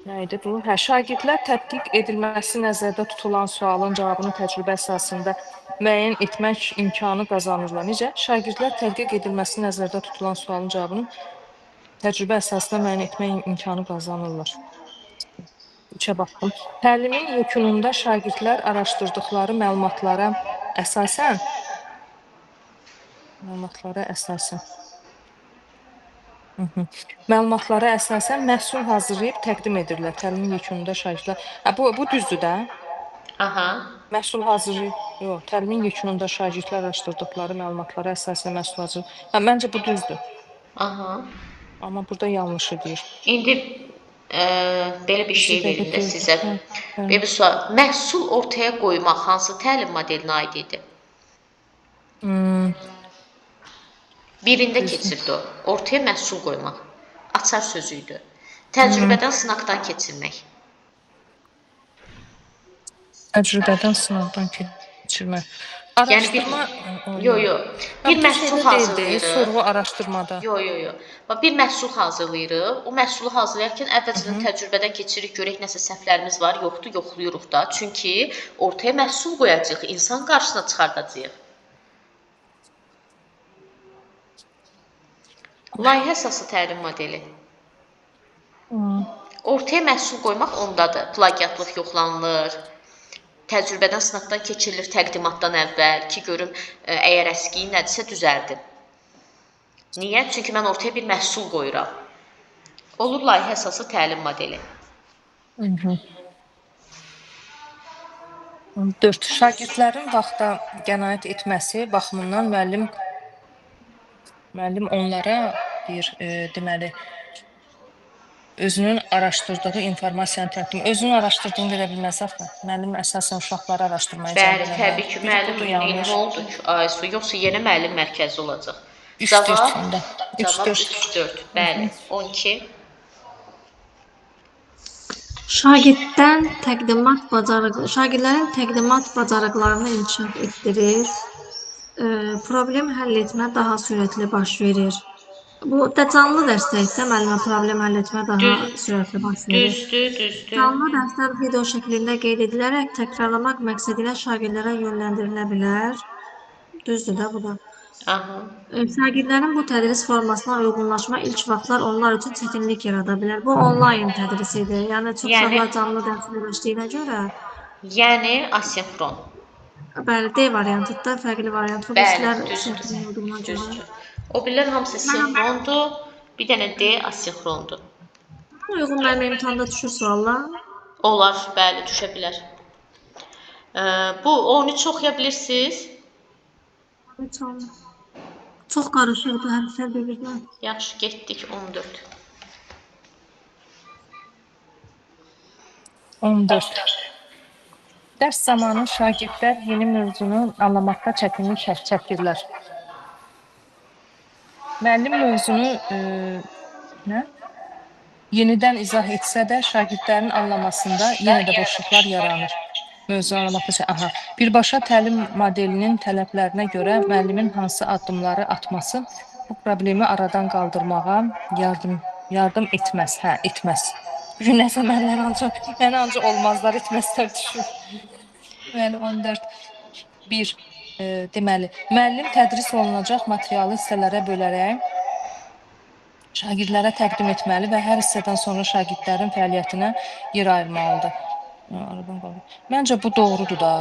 nə idi bu? Hə, şagirdlər tədqiq edilməsi nəzərdə tutulan sualın cavabını təcrübə əsasında müəyyən etmək imkanı qazanırlar. Necə? Şagirdlər tədqiq edilməsi nəzərdə tutulan sualın cavabını təcrübə əsasında müəyyən etmək imkanı qazanırlar. 3-ə baxdım. Təlimin yekununda şagirdlər araşdırdıqları məlumatlara əsasən məhsul hazırlayıb təqdim edirlər. Təlimin yekununda şagirdlər. Bu düzdür də?
Aha.
Məhsul hazırlayıb. Yox, təlimin yekununda şagirdlər araşdırdıqları məlumatlara əsasən məhsul hazırlayıb. Məncə bu düzdür.
Aha.
Amma burada yanlışı deyir.
İndi belə bir şey verim də sizə. Belə bir sual. Məhsul ortaya qoymaq hansı təlim modelinə aid idi? Birində keçirdi o. Ortaya məhsul qoymaq. Açar sözü idi. Təcrübədən, sınaqdan keçirmək.
Təcrübədən, sınaqdan keçirmək. Araşdırma...
Yox. Bir məhsul hazırlayırıq.
Sorğu araşdırmada.
Yox. Bir məhsul hazırlayırıq. O məhsulu hazırlayarkən əvvəlcədən təcrübədən keçirik, görək nəsə səhvlərimiz var, yoxdur, yoxluyuruq da. Çünki ortaya məhsul qoyacağıq, insan qarşısına çıxardacağıq. Layihə əsaslı təlim modeli. Ortaya məhsul qoymaq ondadır. Plagiatlıq yoxlanılır. Təcrübədən, sınaqdan keçirilir təqdimatdan əvvəl ki, görüm əgər əskiyi nədirsə düzəldim. Niyə? Çünki mən ortaya bir məhsul qoyuram. Olur layihə əsaslı təlim modeli.
4. Şagirdlərin vaxta qənaət etməsi baxımından müəllim onlara deməli, özünün araşdırdığı informasiyanı təqdim. Özünün araşdırdığını verə bilməz axı. Müəllim əsasən uşaqları araşdırmaya cəlb
eləməlidir. Bəli, təbii ki, müəllim nə oldu ki, Aysu, yoxsa yenə müəllim mərkəzi olacaq.
3-4.
Cavab 3-4. Bəli, 12.
Şagirdlərin təqdimat bacarıqlarını inkişaf etdirir. Problem həll etmə daha sürətli baş verir. Bu da canlı dərsdə isə müəllimə problem həll etmə daha
Düz,
sürətli baş verir.
düzdür.
Canlı dərslər video şəklində qeyd edilərək təkrarlamaq məqsədilə şagirdlərə yönləndirilə bilər. Düzdür də bu da.
Aha.
Şagirdlərin bu tədris formasına uyğunlaşma ilk vaxtlar onlar üçün çətinlik yarada bilər. Bu onlayn tədrisidir. Yəni çox
Yəni
uşaqlar canlı dərslə öyrəşdiyinə görə,
yəni asinxron.
bəli, D variantı da fərqli variant. Bu
Bəli,
birisilər
düzdür.
sinxron olduğuna görə.
Düzdür. O birilər hamısı sinxrondur. Bir dənə D asinxrondur.
Uyğun müəllimə imtahanda düşür suallar.
Olar, bəli, düşə bilər. Bu 13 oxuya bilirsiniz?
Çox qarışıqdır hərflər bir-birinə.
Yaxşı, getdik 14.
14. Dərs zamanı şagirdlər yeni mövzunu anlamaqda çətinlik çəkirlər. Müəllim mövzunu yenidən izah etsə də şagirdlərin anlamasında yenə də boşluqlar yaranır. Mövzunu anlamaq üçün, birbaşa təlim modelinin tələblərinə görə müəllimin hansı addımları atması bu problemi aradan qaldırmağa yardım etməz. Etməz. Bu gün nəsə mənə ancaq olmazlar etməzlər düşür. Deməli 14. 1. Deməli, müəllim tədris olunacaq materialı hissələrə bölərək şagirdlərə təqdim etməli və hər hissədən sonra şagirdlərin fəaliyyətinə yer ayırmalıdır. Məncə bu doğrudur da.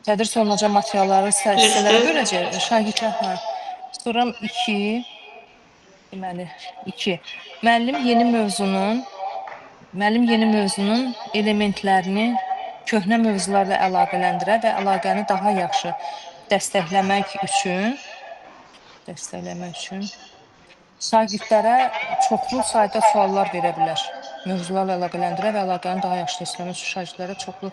Tədris olunacaq materialları hissələrə böləcək. Şagirdlər, Sonra 2. Deməli, 2. Müəllim yeni mövzunun elementlərini köhnə mövzularla əlaqələndirə və əlaqəni daha yaxşı dəstəkləmək üçün şagirdlərə çoxlu sayda suallar verə bilər. Mövzularla əlaqələndirə və əlaqəni daha yaxşı dəstəkləmək üçün şagirdlərə çoxlu...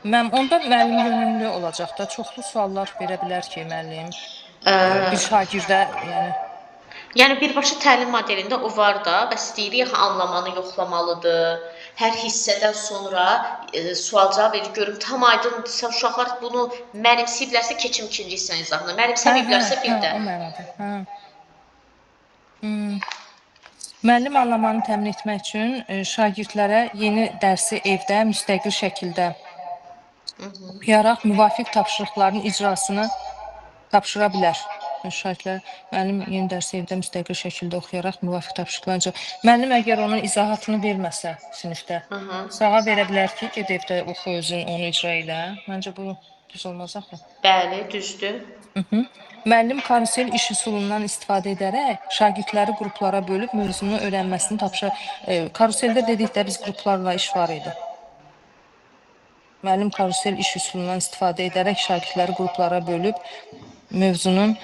Onda müəllim yönümlü olacaq da, çoxlu suallar verə bilər ki, müəllim bir şagirdə,
Yəni birbaşa təlim modelində o var da, bəs deyirik anlamanı yoxlamalıdır. Hər hissədən sonra sual-cavab verir, görüm tam aydındırsa uşaqlar bunu mənimsəyiblərsə keçim ikinci hissənin izahına, mənimsəməyiblərsə bir də.
Müəllim anlamanı təmin etmək üçün şagirdlərə yeni dərsi evdə müstəqil şəkildə oxuyaraq müvafiq tapşırıqların icrasını tapşıra bilər. Şagirdlər müəllim yeni dərsi evdə müstəqil şəkildə oxuyaraq müvafiq tapşırıqların icrasını. Müəllim əgər onun izahatını verməsə sinifdə, sağa verə bilər ki, get evdə oxu özün, onu icra elə. Məncə bu düz olmaz axı.
Bəli, düzdür.
Müəllim karusel iş üsulundan istifadə edərək şagirdləri qruplara bölüb mövzunu öyrənməsini tapşırır. Karuseldə dedikdə biz qruplarla iş var idi. Müəllim karusel iş üsulundan istifadə edərək şagirdləri qruplara bölüb mövzunun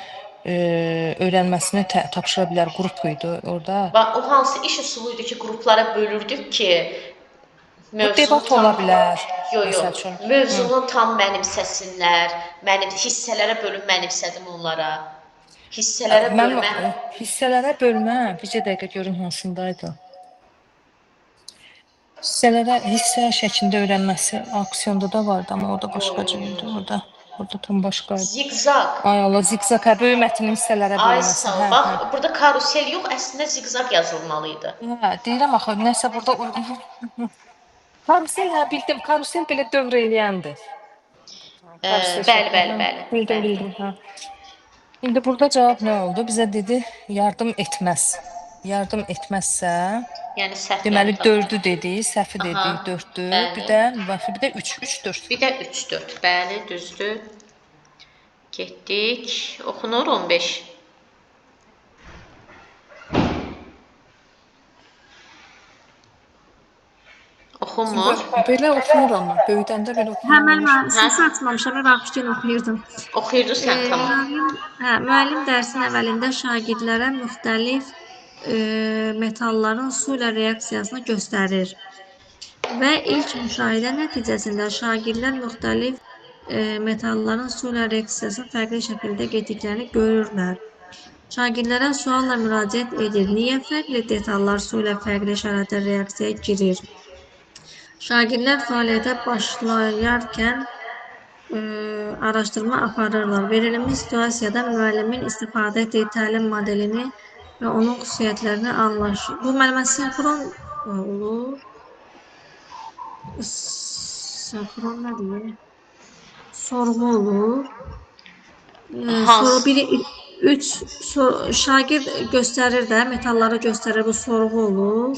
öyrənməsini tapşıra bilər. Qrup idi orada.
O hansı iş üsulu idi ki, qruplara bölürdük ki,
bu debat ola bilər.
Yox, mövzunu tam mənimsəsinlər, hissələrə bölüb mənimsədim onlara.
Hissələrə bölmə, bircə dəqiqə görüm hansındaydı. Hissə şəklində öyrənməsi aksiyonda da vardı, amma orada başqa cürüydü. Orada tam başqaydı.
Zigzag.
Ay Allah, zigzag, böyük mətnin hissələrə bölünməsi.
Ay sağ ol, bax, burada karusel yox, əslində zigzag yazılmalıydı.
Deyirəm axı, nəsə burada uyğun. Karusel, bildim, karusel belə dövr eləyəndir.
Bəli.
Bildim. İndi burada cavab nə oldu? Bizə dedi, yardım etməz. Yardım etməzsə,
yəni səhv.
Deməli 4-ü dedi, səhvi dedi 4-dür, bir də 3, 4.
Bir də 3, 4, bəli, düzdür. Getdik, oxunur 15. Oxunmur.
Belə oxunur amma, böyüdəndə belə oxunur.
Mən səsi açmamışam, mən vaxtçın oxuyurdum.
Oxuyurdun sən, tamam.
Müəllim dərsin əvvəlində şagirdlərə müxtəlif metalların su ilə reaksiyasını göstərir və ilk müşahidə nəticəsində şagirdlər müxtəlif metalların su ilə reaksiyasını fərqli şəkildə getdiklərini görürlər. Şagirdlərə sualla müraciət edir. Niyə fərqli detallar su ilə fərqli şəraitdə reaksiyaya girir? Şagirdlər fəaliyyətə başlayarkən araşdırma aparırlar. Verilmiş situasiyada müəllimin istifadə etdiyi təlim modelini və onun xüsusiyyətlərini anlaşır. Bu məlumat sinxron olur. Sinxron nə deyir? Sorğu olur. Sonra biri 3 şagird göstərir də, metalları göstərir, bu sorğu olur.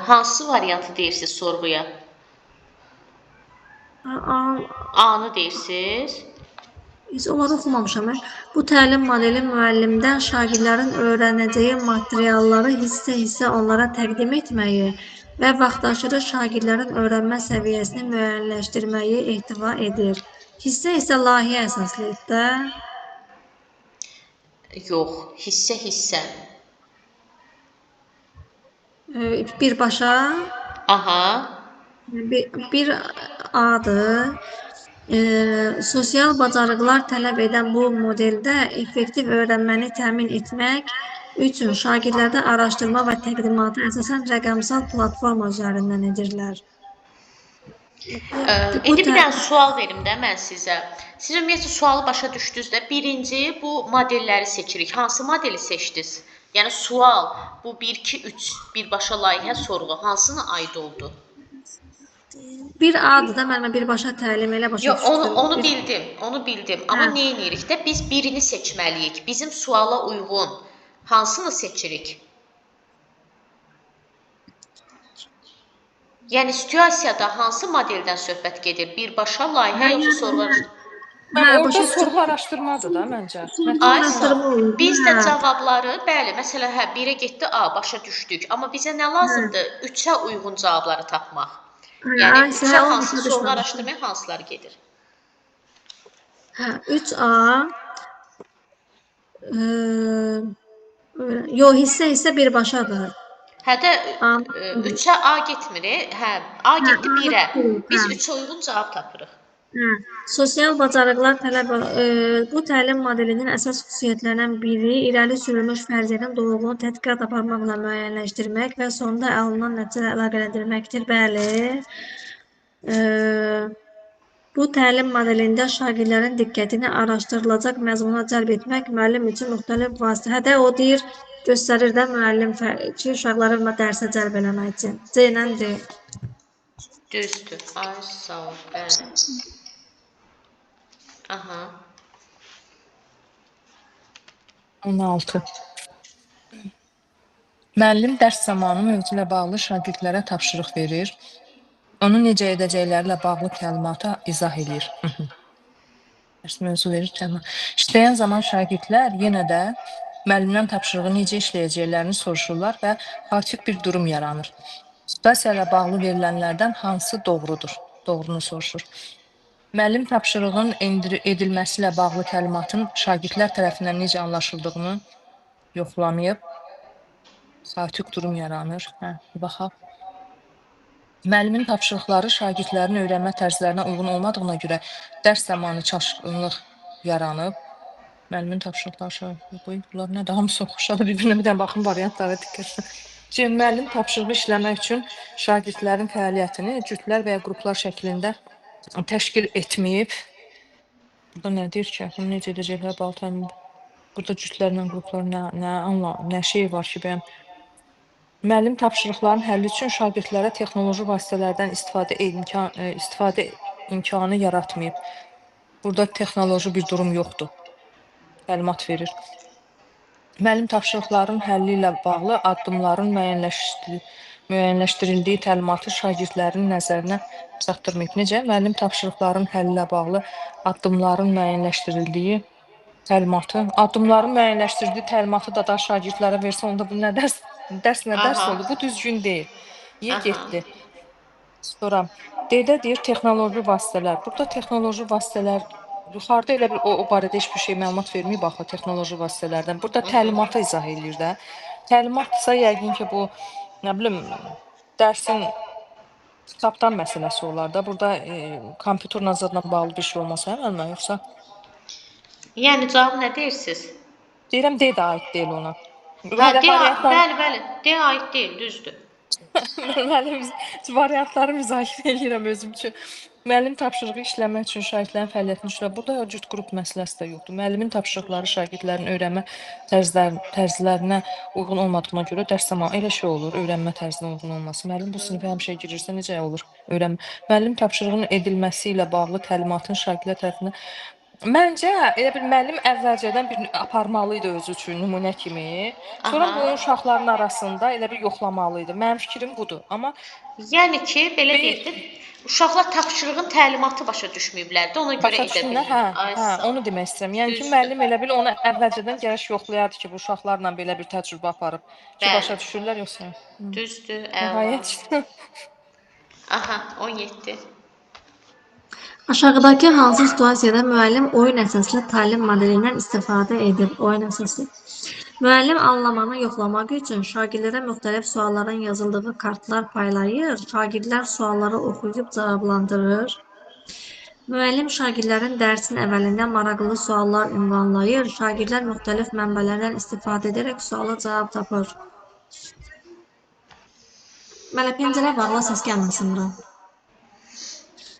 Hansı variantı deyirsiniz sorğuya? A-nı deyirsiniz?
Heç onları oxumamışam mən. Bu təlim modeli müəllimdən şagirdlərin öyrənəcəyi materialları hissə-hissə onlara təqdim etməyi və vaxtaşırı şagirdlərin öyrənmə səviyyəsini müəyyənləşdirməyi ehtiva edir. Hissə-hissə layihə əsaslıdır da.
Yox, hissə-hissə.
Birbaşa.
Aha.
Bir A-dır. Sosial bacarıqlar tələb edən bu modeldə effektiv öyrənməni təmin etmək üçün şagirdlərdə araşdırma və təqdimatı əsasən rəqəmsal platforma üzərindən edirlər.
İndi bir dənə sual verim də mən sizə. Siz ümumiyyətlə sualı başa düşdünüz də. Birinci, bu modelləri seçirik. Hansı modeli seçdiniz? Yəni sual, bu 1, 2, 3 birbaşa layihə sorğu hansına aid oldu?
Bir A-dır da, mən birbaşa təlim elə başa düşdüm.
Yox, onu bildim. Amma nə edirik də? Biz birini seçməliyik. Bizim suala uyğun hansını seçirik? Yəni situasiyada hansı modeldən söhbət gedir? Birbaşa layihə yoxsa sorğu?
Orada sorğu araşdırmadır da məncə.
Biz də cavabları, bəli, məsələn, 1-ə getdi A, başa düşdük. Amma bizə nə lazımdır? 3-ə uyğun cavabları tapmaq. Yəni 3-ə hansı sorğu araşdırmaya hansılar gedir?
3A yox, hissə birbaşadır.
Də 3-ə A getmir. A getdi 1-ə. Biz 3-ə uyğun cavab tapırıq.
Sosial bacarıqlar bu təlim modelinin əsas xüsusiyyətlərindən biri irəli sürülmüş fərziyənin doğruluğunu tədqiqat aparmaqla müəyyənləşdirmək və sonda alınan nəticələ əlaqələndirməkdir. Bəli. Bu təlim modelində şagirdlərin diqqətini araşdırılacaq məzmuna cəlb etmək müəllim üçün müxtəlif vasitə. Hədə o deyir, göstərir də müəllim ki, uşaqları dərsə cəlb eləmək üçün. C ilə D.
Düzdür. Ay, sağ ol. Bəli. Aha.
16. Müəllim dərs zamanı mövzu ilə bağlı şagirdlərə tapşırıq verir. Onu necə edəcəkləri ilə bağlı təlimatı izah edir. Dərs mövzu verir, təlimat. İşləyən zaman şagirdlər yenə də müəllimdən tapşırığı necə işləyəcəklərini soruşurlar və xaotik bir durum yaranır. Situasiya ilə bağlı verilənlərdən hansı doğrudur? Doğrunu soruşur. Müəllim tapşırığın edilməsi ilə bağlı təlimatın şagirdlər tərəfindən necə anlaşıldığını yoxlamayıb. Xaotik durum yaranır. Baxaq. Müəllimin tapşırıqları şagirdlərin öyrənmə tərzlərinə uyğun olmadığına görə dərs zamanı çaşqınlıq yaranıb. Müəllimin tapşırıqları bunlar nədir? Hamısı oxşadır bir-birinə. Bir dənə baxın variantlara diqqətlə. Müəllim tapşırığı işləmək üçün şagirdlərin fəaliyyətini cütlər və ya qruplar şəklində təşkil etməyib. Burada nə deyir ki, bunu necə edəcəklər baltanı? Burada cütlərlə qruplar nə şey var ki, bəyəm? Müəllim tapşırıqların həlli üçün şagirdlərə texnoloji vasitələrdən istifadə imkanı yaratmayıb. Burada texnoloji bir durum yoxdur. Təlimat verir. Müəllim tapşırıqların həlli ilə bağlı addımların müəyyənləşdirildiyi təlimatı şagirdlərin nəzərinə çatdırmayıb. Necə? Müəllim tapşırıqların həlli ilə bağlı addımların müəyyənləşdirildiyi təlimatı da şagirdlərə versə, onda bu nə dərs oldu? Bu düzgün deyil. Getdi. Sonra D-də deyir texnoloji vasitələr. Burada texnoloji vasitələr yuxarıda elə bir o barədə heç bir şey məlumat verməyib axı texnoloji vasitələrdən. Burada təlimatı izah edir də. Təlimatsa yəqin ki, bu nə bilim dərsin kitabdan məsələsi olar da. Burada kompüter nazarla bağlı bir şey olmasa həmən yoxsa?
Yəni cavab nə deyirsiniz?
Deyirəm D də aid deyil ona.
Bəli, D aid deyil, düzdür.
Mən variantları müzakirə edirəm özüm üçün. Müəllim tapşırığı işləmək üçün şagirdlərin fəaliyyətini düşürər. Burada cüt qrup məsələsi də yoxdur. Müəllimin tapşırıqları şagirdlərin öyrənmə tərzlərinə uyğun olmadığına görə dərs zamanı elə şey olur, öyrənmə tərzinə uyğun olması. Müəllim bu sinifə həmişə girirsə necə olur? Müəllim tapşırığının edilməsi ilə bağlı təlimatın şagirdlər tərəfindən Məncə, elə bir müəllim əvvəlcədən bir aparmalı idi özü üçün nümunə kimi. Sonra
Aha.
bunu uşaqların arasında elə bir yoxlamalı idi. Mənim fikrim budur. Amma
yəni ki, belə deyək də, uşaqlar tapşırığın təlimatı başa düşməyiblər də, ona görə
başa
edə
düşsünlər,
bilmirlər.
onu demək istəyirəm. Yəni ki,
Düzdür.
müəllim elə bil onu əvvəlcədən gərək yoxlayardı ki, bu uşaqlarla belə bir təcrübə aparıb ki,
Bəli.
başa düşürlər yoxsa.
Düzdür, əla.
Nəhayət.
Aha, 17.
Aşağıdakı hansı situasiyada müəllim oyun əsaslı təlim modelindən istifadə edir? Oyun əsaslı. Müəllim anlamanı yoxlamaq üçün şagirdlərə müxtəlif sualların yazıldığı kartlar paylayır, şagirdlər sualları oxuyub cavablandırır. Müəllim şagirdlərin dərsin əvvəlində maraqlı suallar ünvanlayır, şagirdlər müxtəlif mənbələrdən istifadə edərək suala cavab tapır. Mənə pəncərə bağla, səs gəlməsin bura.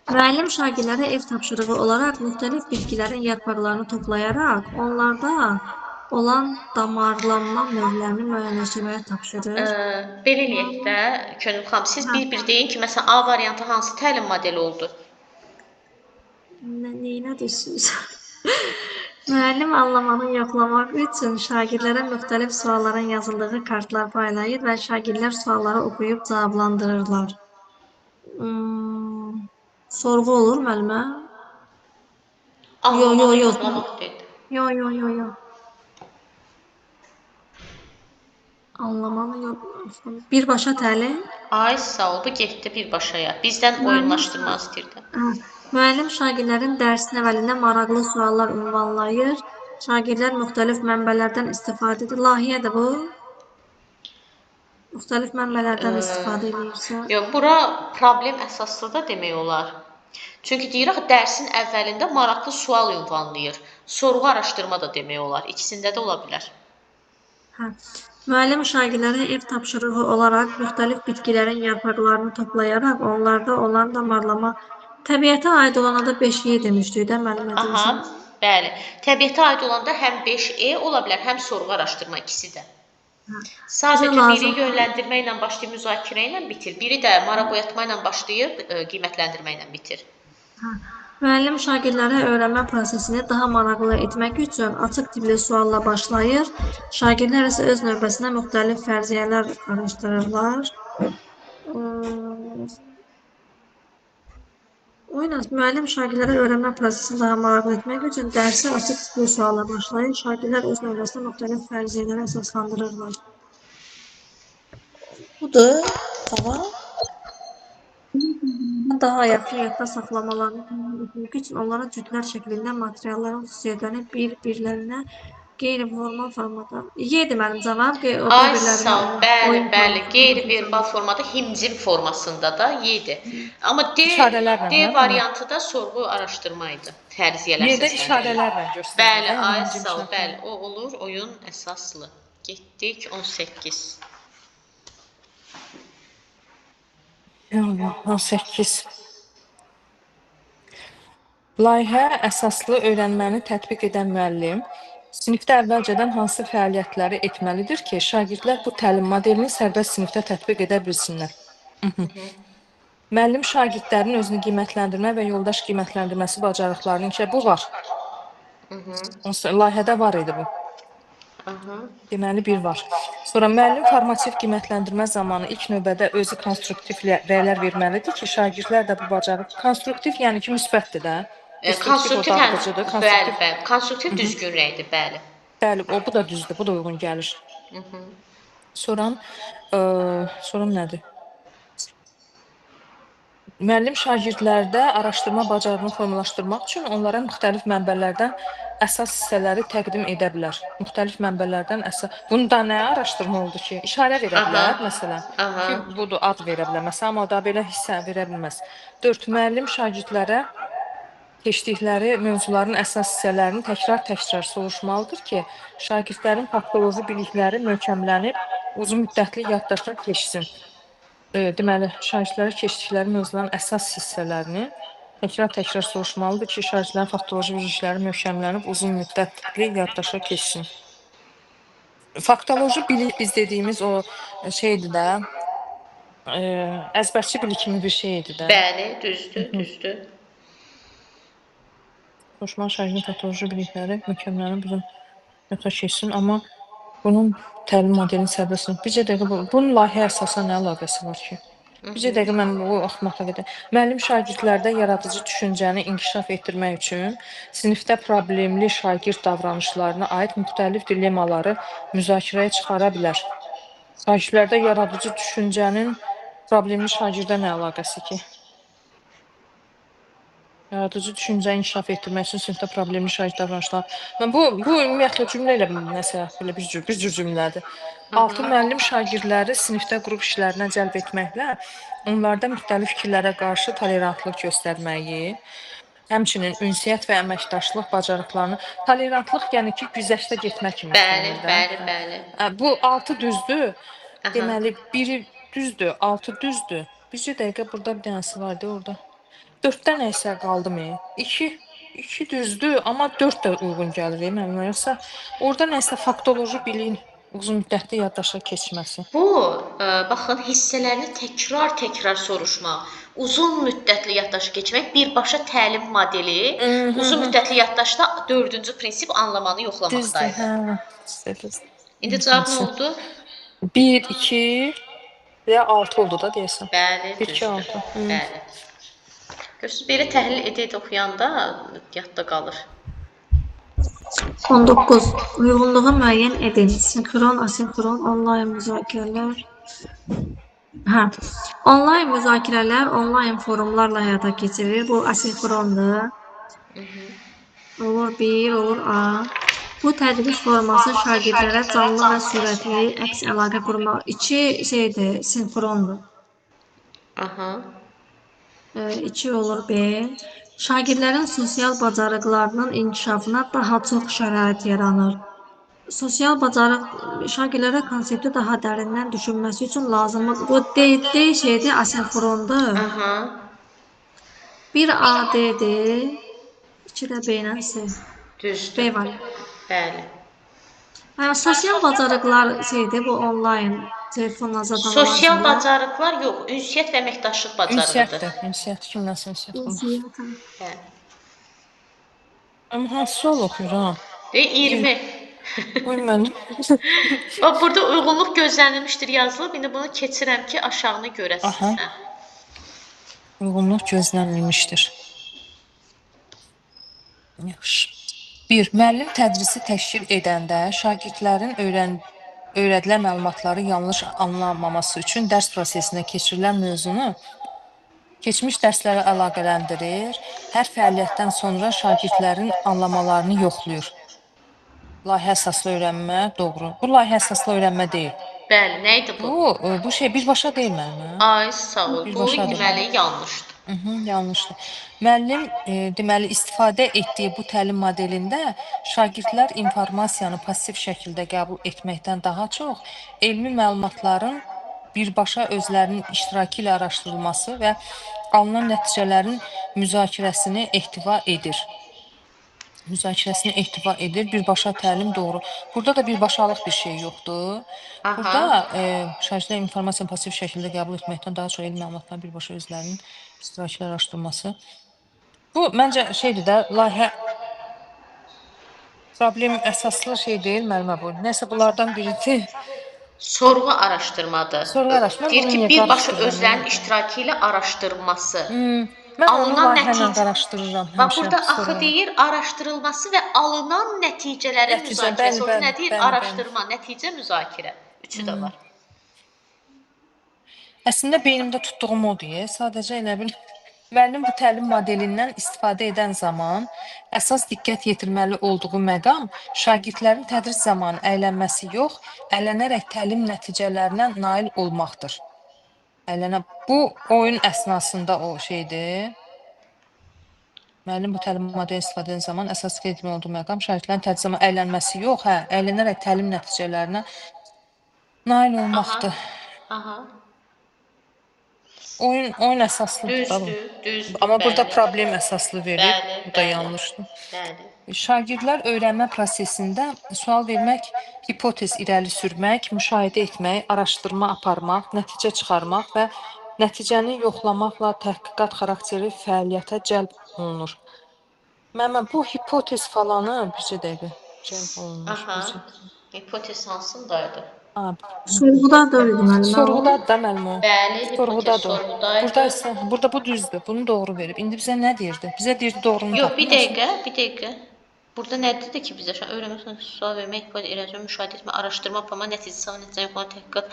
Müəllim şagirdlərə ev tapşırığı olaraq müxtəlif bitkilərin yarpaqlarını toplayaraq onlarda olan damarlanma növlərini müəyyənləşdirməyə tapşırır.
Belə eləyək də, Könül xanım, siz bir deyin ki, məsələn, A variantı hansı təlim modeli oldu?
Neyinə düşürsünüz? Müəllim anlamanı yoxlamaq üçün şagirdlərə müxtəlif sualların yazıldığı kartlar paylayır və şagirdlər sualları oxuyub cavablandırırlar. Sorğu olur müəllimə?
Anlamanı yoxlamaq dedi.
Yo. Anlamanı yoxlamaq. Birbaşa təlim.
Ay, sağ ol, bu getdi birbaşaya. Bizdən oyunlaşdırmaq istəyirdi.
Müəllim şagirdlərin dərsin əvvəlində maraqlı suallar ünvanlayır. Şagirdlər müxtəlif mənbələrdən istifadə edir. Layihədir bu. Müxtəlif mənbələrdən istifadə edirsə.
Yox, bura problem əsaslı da demək olar. Çünki deyirək, dərsin əvvəlində maraqlı sual ünvanlayır. Sorğu araşdırma da demək olar. İkisində də ola bilər.
Müəllim şagirdlərə ev tapşırığı olaraq müxtəlif bitkilərin yarpaqlarını toplayaraq onlarda olan damarlama təbiətə aid olana da 5E demişdik də müəllimə deyirsən.
Aha, bəli. Təbiətə aid olanda həm 5E ola bilər, həm sorğu araşdırma ikisi də. Sadəcə biri yönləndirmə ilə başlayıb müzakirə ilə bitir, biri də maraq oyatma ilə başlayıb qiymətləndirmə ilə bitir.
Müəllim şagirdlərə öyrənmə prosesini daha maraqlı etmək üçün açıq tipli sualla başlayır. Şagirdlər isə öz növbəsində müxtəlif fərziyyələr araşdırırlar. Müəllim şagirdlərə öyrənmə prosesini daha maraqlı etmək üçün dərsi açıq tipli sualla başlayır. Şagirdlər öz növbəsində müxtəlif fərziyyələrə əsaslandırırlar. Budur. Tamam. Daha yaxşı yadda saxlamalarını etmək üçün onlara cütlər şəklində materialların xüsusiyyətlərini bir-birlərinə qeyri-formal formada. Yedir mənim cavab.
Ay, sağ ol. Bəli. Qeyri-verbal formada himcim formasında da yedir. Amma D variantı da sorğu araşdırma idi. Fərziyyələr səsləndirir.
Yerdə işarələrlə göstərir.
Bəli, ay, sağ ol. Bəli, o olur oyun əsaslı. Getdik 18.
18. Layihə əsaslı öyrənməni tətbiq edən müəllim sinifdə əvvəlcədən hansı fəaliyyətləri etməlidir ki, şagirdlər bu təlim modelini sərbəst sinifdə tətbiq edə bilsinlər? Müəllim şagirdlərin özünü qiymətləndirmə və yoldaş qiymətləndirməsi bacarıqlarının içində bu var. Layihədə var idi bu. Deməli, bir var. Sonra müəllim formativ qiymətləndirmə zamanı ilk növbədə özü konstruktiv rəylər verməlidir ki, şagirdlər də bu bacarıq konstruktiv, yəni ki, müsbətdir də.
Konstruktiv düzgün rəydir, bəli.
Bəli, bu da düzdür, bu da uyğun gəlir. Sonra nədir? Müəllim şagirdlərdə araşdırma bacarığını formalaşdırmaq üçün onlara müxtəlif mənbələrdən əsas hissələri təqdim edə bilər. Müxtəlif mənbələrdən Bunda nə araşdırma oldu ki? İşarə verə bilər, məsələn. Ki, budur, ad verə bilər. Məsələn, amma da belə hissə verə bilməz. 4. Müəllim şagirdlərə keçdikləri mövzuların əsas hissələrini təkrar soruşmalıdır ki, şagirdlərin faktoloji bilikləri möhkəmlənib, uzun müddətli yaddaşlar keçsin. Deməli, şagirdlərə keçdikləri mövzuların əsas hissələrini təkrar soruşmalıdır ki, şagirdlərin faktoloji bilikləri möhkəmlənib uzun müddətli yaddaşa keçsin. Faktoloji bilik biz dediyimiz o şeydir də, əzbərçi bilik kimi bir şeydir də.
Bəli, düzdür.
Soruşmalı şagirdin faktoloji bilikləri möhkəmlənib uzun yaddaşa keçsin, amma bunun təlim modelinin sərbəst. Bircə dəqiqə bunun layihə əsasına nə əlaqəsi var ki? Bircə dəqiqə mən bu axmaqa qədər. Müəllim şagirdlərdə yaradıcı düşüncəni inkişaf etdirmək üçün sinifdə problemli şagird davranışlarına aid müxtəlif dilemmaları müzakirəyə çıxara bilər. Şagirdlərdə yaradıcı düşüncənin problemli şagirdə nə əlaqəsi ki? Yaradıcı düşüncəni inkişaf etdirmək üçün sinifdə problemli şagird davranışlar. Bu ümumiyyətlə cümlə ilə nəsə belə bir cür cümlədir. 6 müəllim şagirdləri sinifdə qrup işlərinə cəlb etməklə onlarda müxtəlif fikirlərə qarşı tolerantlıq göstərməyi, həmçinin ünsiyyət və əməkdaşlıq bacarıqlarını, tolerantlıq yəni ki, güzəştə getmək kimi
Bəli.
Bu 6 düzdür. Deməli, biri düzdür, 6 düzdür. Bircə dəqiqə burada bir dənəsi vardı orada. 4-dən nəsə qaldı mı? 2 düzdür, amma 4 də uyğun gəlir müəllimə. Yoxsa orada nəsə faktoloji biliyin uzun müddətli yaddaşa keçməsi.
Bu, baxın, hissələrini təkrar soruşmaq, uzun müddətli yaddaşa keçmək, birbaşa təlim modeli, uzun müddətli yaddaşda 4-cü prinsip anlamanı yoxlamaqdaydı.
Düzdür.
İndi cavab nə oldu?
1, 2 və 6 oldu da deyəsən.
Bəli,
1, 2, 6.
Bəli. Görürsünüz, belə təhlil edə oxuyanda yadda qalır.
19. Uyğunluğu müəyyən edin. Sinxron, asinxron, onlayn müzakirələr. Onlayn müzakirələr onlayn forumlarla həyata keçirilir. Bu asinxrondur. Olur 1, olur A. Bu tədris forması şagirdlərə canlı və sürətli əks əlaqə qurmaq. 2 şeydir, sinxrondur. 2 olur B. Şagirdlərin sosial bacarıqlarının inkişafına daha çox şərait yaranır. Sosial bacarıq şagirdlərə konsepti daha dərindən düşünməsi üçün lazımdır. Bu D şeydir, asinxrondur. 1 A D'dir. 2 də B ilə C.
Düzdür.
B var.
Bəli.
Sosial bacarıqlar şeydir, bu onlayn telefonla zaten
Sosial bacarıqlar yox, ünsiyyət və əməkdaşlıq bacarığıdır.
Ünsiyyət kimləsə ünsiyyət olur.
Bəli.
Amma hansı sual oxuyuram?
20.
Mən
Bax, burada uyğunluq gözlənilmişdir yazılıb. İndi bunu keçirəm ki, aşağını görəsiniz.
Uyğunluq gözlənilmişdir. Yaxşı. 1. Müəllim tədrisi təşkil edəndə şagirdlərin öyrədilən məlumatları yanlış anlamaması üçün dərs prosesinə keçirilən mövzunu keçmiş dərslərə əlaqələndirir. Hər fəaliyyətdən sonra şagirdlərin anlamalarını yoxlayır. Layihə əsaslı öyrənmə, doğru. Bu layihə əsaslı öyrənmə deyil.
Bəli, nə idi bu?
Bu şey birbaşa deyil müəllimə.
Ay, sağ ol. Bu deməli yanlışdır.
Yanlışdır. Müəllim deməli istifadə etdiyi bu təlim modelində şagirdlər informasiyanı pasiv şəkildə qəbul etməkdən daha çox elmi məlumatların birbaşa özlərinin iştirakı ilə araşdırılması və alınan nəticələrin müzakirəsini ehtiva edir. Birbaşa təlim doğru. Burada da birbaşalıq bir şey yoxdur. Burada şagirdlər informasiyanı pasiv şəkildə qəbul etməkdən daha çox elmi məlumatların birbaşa özlərinin iştirakı ilə araşdırılması. Bu məncə şeydir də, layihə problem əsaslı şey deyil müəllimə bu. Nəsə bunlardan biridir.
Sorğu araşdırmadır. Deyir ki, birbaşa özlərinin iştirakı ilə araşdırılması.
Mən onu layihə ilə araşdırıram.
Bax, burada axı deyir, araşdırılması və alınan nəticələrin müzakirəsi. Orada nə deyir? Araşdırma, nəticə, müzakirə. Üçü də var.
Əslində beynimdə tutduğum o deyə, sadəcə elə bil müəllim bu təlim modelindən istifadə edən zaman əsas diqqət yetirməli olduğu məqam şagirdlərin tədris zamanı əylənməsi yox, əylənərək təlim nəticələrinə nail olmaqdır. Bu oyun əsnasında o şeydir. Müəllim bu təlim modeli istifadə edən zaman əsas diqqət yetirməli olduğu məqam şagirdlərin tədris zamanı əylənməsi yox, əylənərək təlim nəticələrinə nail olmaqdır. Oyun əsaslıdır da bu.
Düzdür,
Amma burada
bəli.
problem əsaslı verilib.
Bəli,
Bu da
bəli.
yanlışdır.
Bəli.
Şagirdlər öyrənmə prosesində sual vermək, hipotez irəli sürmək, müşahidə etmək, araşdırma aparmaq, nəticə çıxarmaq və nəticəni yoxlamaqla təhqiqat xarakterli fəaliyyətə cəlb olunur. Müəllimə, bu hipotez falanı bircə dəqiqə cəlb olunur.
Aha. Hipotez hansındaydı?
Sorğuda da öyle müəllimə o.
Sorğudadır da müəllim o.
Bəli, hipotez
Sorğudadır.
sorğudaydı.
Burada isə burada bu düzdür. Bunu doğru verib. İndi bizə nə deyirdi? Bizə deyirdi doğrunu
Yox,
tapın.
bir dəqiqə. Burada nə dedi ki, bizə öyrənmək, sual vermək, ifadə irəliləmə, müşahidə etmə, araşdırma, aparma, nəticə, nəticə, yoxlama, təhqiqat.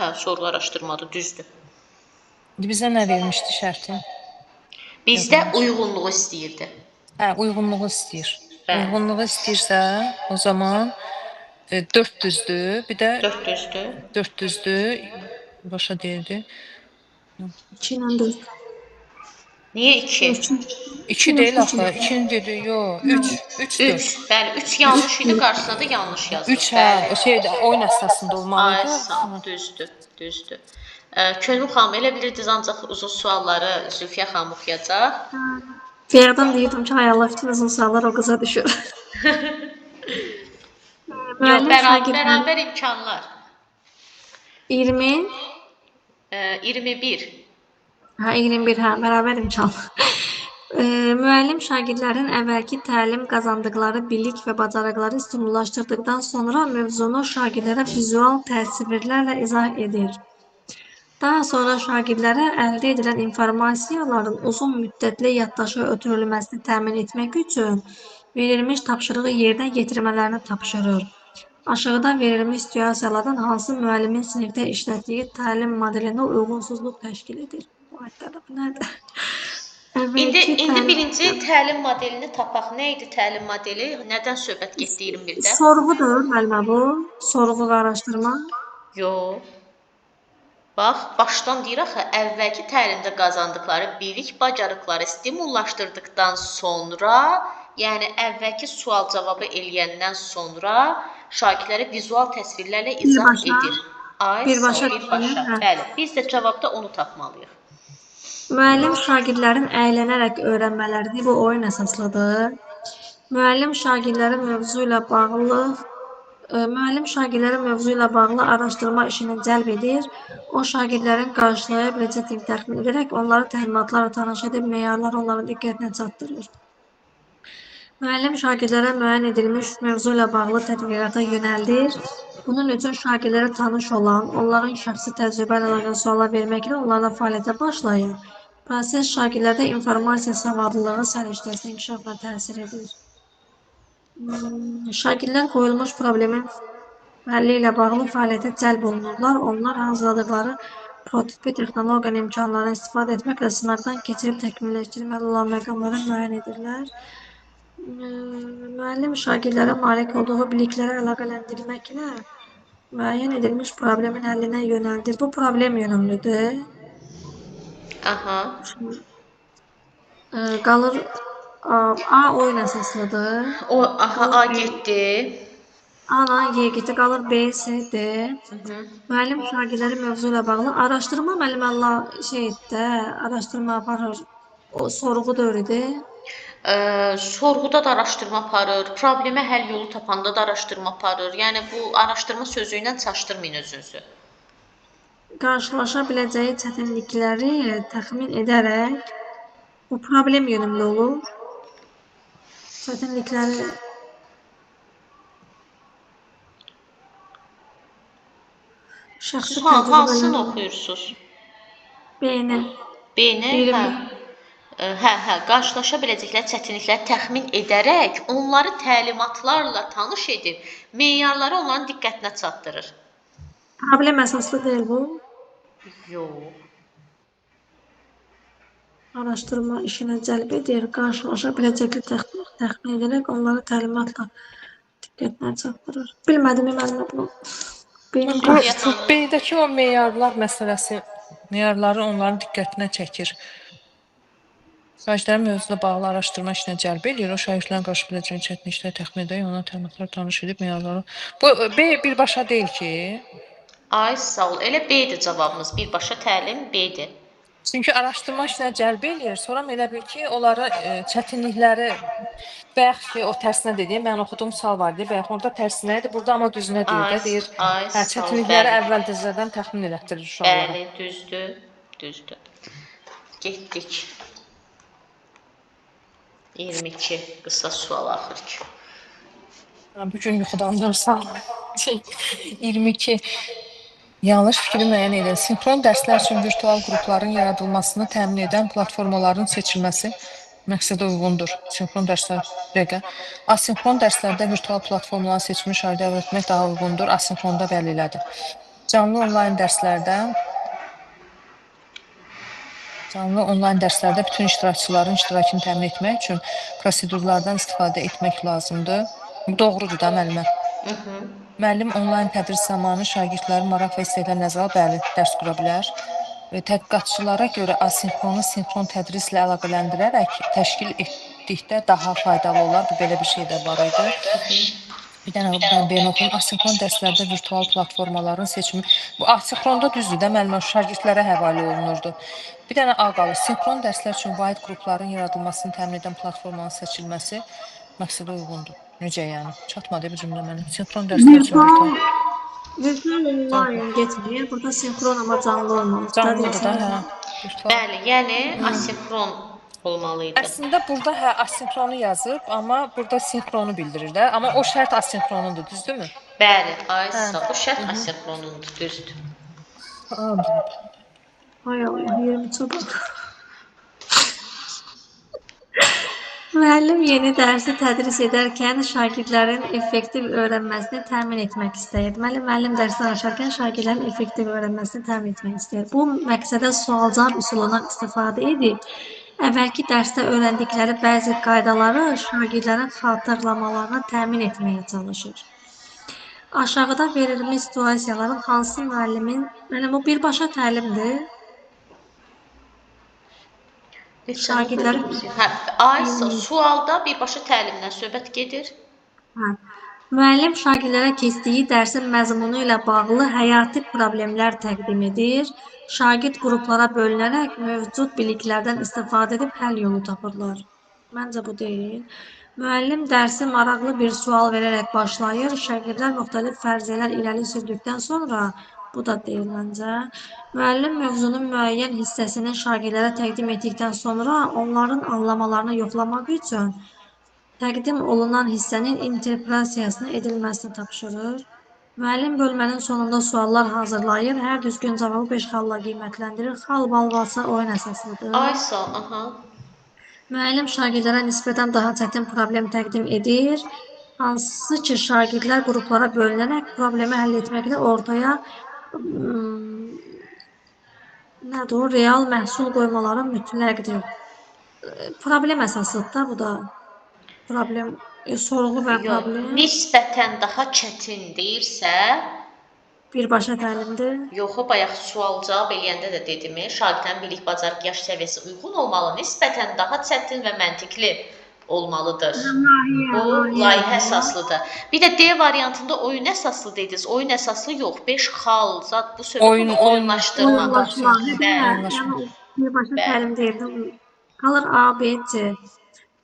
Hə, sorğu araşdırmadır, düzdür.
İndi bizə nə vermişdi şərti?
Bizdə uyğunluğu istəyirdi.
Hə, uyğunluğu istəyir.
Bəli.
Uyğunluğu istəyirsə, o zaman 4 düzdür. Bir də
4 düzdür.
4 düzdür. Başa deyildi.
2 ilə 4.
Niyə 2?
2 deyil axı. 2-ni dedi, yox. 3 4.
3. Bəli, 3 yanlış idi, qarşısına da yanlış yazdı.
3 hə, o şeydə oyun əsasında olmalıdır.
Ay, sağ ol, düzdür. Könül xanım elə bilirdiniz, ancaq uzun sualları Zülfiyə xanım oxuyacaq.
Ferdan deyirdim ki, hay Allah, bütün uzun suallar o qıza düşür.
Yox, bərabər imkanlar.
20.
21.
Hə, 21, hə, bərabər imkan. Müəllim şagirdlərin əvvəlki təlim qazandıqları bilik və bacarıqları stimullaşdırdıqdan sonra mövzunu şagirdlərə vizual təsvirlərlə izah edir. Daha sonra şagirdlərə əldə edilən informasiyaların uzun müddətli yaddaşa ötürülməsini təmin etmək üçün verilmiş tapşırığı yerinə yetirmələrini tapşırır. Aşağıda verilmiş situasiyalardan hansı müəllimin sinifdə işlətdiyi təlim modelinə uyğunsuzluq təşkil edir? Bu nədir?
İndi birinci təlim modelini tapaq. Nə idi təlim modeli? Nədən söhbət getdi 21-də?
Sorğudur, müəllimə bu. Sorğu və araşdırma.
Yox. Bax, başdan deyir axı, əvvəlki təlimdə qazandıqları bilik, bacarıqları stimullaşdırdıqdan sonra, yəni əvvəlki sual-cavabı eləyəndən sonra şagirdlərə vizual təsvirlərlə izah edir.
Birbaşa.
Bəli, biz də cavabda onu tapmalıyıq.
Müəllim şagirdlərin əylənərək öyrənmələrini, bu oyun əsaslıdır. Müəllim şagirdləri mövzu ilə bağlı araşdırma işini cəlb edir. O şagirdlərin qarşılaya biləcəklərini təxmin edərək onları təlimatlarla tanış edib meyarları onların diqqətinə çatdırır. Müəllim şagirdlərə müəyyən edilmiş mövzu ilə bağlı tədqiqata yönəldir. Bunun üçün şagirdlərə tanış olan, onların şəxsi təcrübə ilə əlaqəli suallar verməklə onlarla fəaliyyətə başlayır. Proses şagirdlərdə informasiya savadlılığı səriştəsinin inkişafına təsir edir. Şagirdlər qoyulmuş problemin həlli ilə bağlı fəaliyyətə cəlb olunurlar. Onlar hazırladıqları prototipi texnologiyanın imkanlarını istifadə etməklə sınaqdan keçirib təkmilləşdirməli olan məqamları müəyyən edirlər. Müəllim şagirdlərə malik olduğu biliklərə əlaqələndirməklə müəyyən edilmiş problemin həllinə yönəldir. Bu problem yönümlüdür.
Aha.
Qalır A oyun əsaslıdır.
A getdi.
A-la Y getdi, qalır B, C, D. Müəllim şagirdləri mövzu ilə bağlı araşdırma araşdırma aparır. O sorğu dövrüdür.
Sorğuda da araşdırma aparır, problemə həll yolu tapanda da araşdırma aparır. Yəni bu araşdırma sözü ilə çaşdırmayın özünüzü.
Qarşılaşa biləcəyi çətinlikləri təxmin edərək bu problem yönümlü olur. Çətinlikləri şəxsi
Hansını oxuyursunuz?
B-ni.
B-ni? Hə, qarşılaşa biləcəkləri çətinlikləri təxmin edərək onları təlimatlarla tanış edib, meyarları onların diqqətinə çatdırır.
Problem əsaslı deyil bu.
Yox.
Araşdırma işinə cəlb edir, qarşılaşa biləcəkləri təxmin edərək onları təlimatla diqqətinə çatdırır. Bilmədim müəllimə bunu.
B-dəki o meyarlar məsələsi, meyarları onların diqqətinə çəkir. Şagirdlərin mövzuyla bağlı araşdırma işinə cəlb edir. O şagirdlərin qarşı biləcəyi çətinlikləri təxmin edərək ona təlimatlar tanış edib meyarları. Bu B birbaşa deyil ki.
Ay sağ ol. Elə B-dir cavabımız. Birbaşa təlim B-dir.
Çünki araşdırma işinə cəlb eləyir. Sonra elə bil ki, onlara çətinlikləri bayaq ki, o tərsinə dediyim, mən oxuduğum sual var idi. Bayaq orada tərsinə idi, burada amma düzünə deyir də, deyir, hə,
sağ ol,
çətinlikləri
bəli.
əvvəlcədən təxmin elətdirir uşaqlara.
Bəli, düzdür, düzdür. Getdik. 22 qısa sual axır ki.
Bugün yuxudan sağ ol. 22. Yanlış fikri müəyyən edin. Sinxron dərslər üçün virtual qrupların yaradılmasını təmin edən platformaların seçilməsi məqsədə uyğundur. Sinxron dərslər rəqə. Asinxron dərslərdə virtual platformaları seçmiş şagirdə öyrətmək daha uyğundur. Asinxronda bəli elədir. Canlı onlayn dərslərdə bütün iştirakçıların iştirakını təmin etmək üçün prosedurlardan istifadə etmək lazımdır. Bu doğrudur da müəllimə. Müəllim onlayn tədris zamanı şagirdlərin maraq və istəklərini nəzərə bəli, dərs qura bilər. Tədqiqatçılara görə asinxronu sinxron tədrislə əlaqələndirərək təşkil etdikdə daha faydalı olar. Bu belə bir şey də var idi. Bir dənə ben oxuyum. Asinxron dərslərdə virtual platformaların seçimi. Bu asinxronda düzdür də müəllimə şagirdlərə həvalə olunurdu. Bir dənə A qalır. Sinxron dərslər üçün vahid qrupların yaradılmasını təmin edən platformanın seçilməsi məqsədə uyğundur. Necə yəni? Çatmadı bu cümlə mənim. Sinxron dərslər üçün
Virtual online getmir. Burada sinxron amma canlı olmalı.
Canlıdır da, hə.
Bəli, yəni asinxron olmalıydı.
Əslində burada hə asinxronu yazıb, amma burada sinxronu bildirir də. Amma o şərt asinxronundur, düzdürmü?
Bəli, Aysa, bu şərt asinxronundur, düzdür.
Ay Allah, yerimi çabuk. Müəllim yeni dərsi tədris edərkən şagirdlərin effektiv öyrənməsini təmin etmək istəyir. Müəllim dərsdə danışarkən şagirdlərin effektiv öyrənməsini təmin etmək istəyir. Bu məqsədə sual-cavab üsulundan istifadə edib, əvvəlki dərsdə öyrəndikləri bəzi qaydaları şagirdlərin xatırlamalarına təmin etməyə çalışır. Aşağıda verilmiş situasiyaların hansı müəllimin, bu birbaşa təlimdir. Şagirdlərin
Aysa, sualda birbaşa təlimdən söhbət gedir.
Müəllim şagirdlərə keçdiyi dərsin məzmunu ilə bağlı həyati problemlər təqdim edir. Şagird qruplara bölünərək mövcud biliklərdən istifadə edib həll yolu tapırlar. Məncə bu deyil. Müəllim dərsi maraqlı bir sual verərək başlayır. Şagirdlər müxtəlif fərziyyələr irəli sürdükdən sonra bu da deyil məncə. Müəllim mövzunun müəyyən hissəsini şagirdlərə təqdim etdikdən sonra onların anlamalarını yoxlamaq üçün təqdim olunan hissənin interpretasiyasını edilməsini tapşırır. Müəllim bölmənin sonunda suallar hazırlayır. Hər düzgün cavabı 5 xalla qiymətləndirir. Xal balvası oyun əsaslıdır.
Aysa,
Müəllim şagirdlərə nisbətən daha çətin problem təqdim edir. Hansı ki, şagirdlər qruplara bölünərək problemi həll etməklə ortaya real məhsul qoymaları mütləqdir. Problem əsasıdır da bu da. Problem, sorğu və problem.
Nisbətən daha çətin deyirsə,
birbaşa təlimdir.
Yox, bayaq sual-cavab eləyəndə də dedim, şagirdlərin bilik, bacarıq, yaş səviyyəsi uyğun olmalı, nisbətən daha çətin və məntiqli olmalıdır. Bu, layihə əsaslıdır. Bir də D variantında oyun əsaslı dediniz. Oyun əsaslı yox, 5 xal, zat bu söhbət oyunlaşdırma.
Birbaşa təlim deyildim. Qalır A, B, C.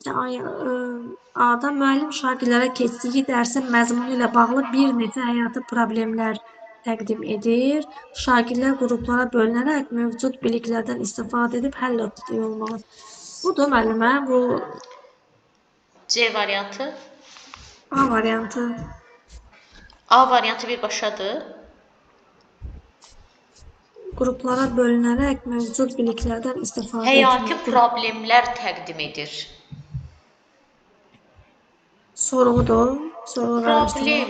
A-da müəllim şagirdlərə keçdiyi dərsin məzmunu ilə bağlı bir neçə həyati problemlər təqdim edir. Şagirdlər qruplara bölünərək mövcud biliklərdən istifadə edib həll olmalı. Budur müəllimə, bu
C variantı?
A variantı.
A variantı birbaşadır.
Qruplara bölünərək mövcud biliklərdən istifadə etmək.
Həyati problemlər təqdim edir.
Sorğudur.
Problem.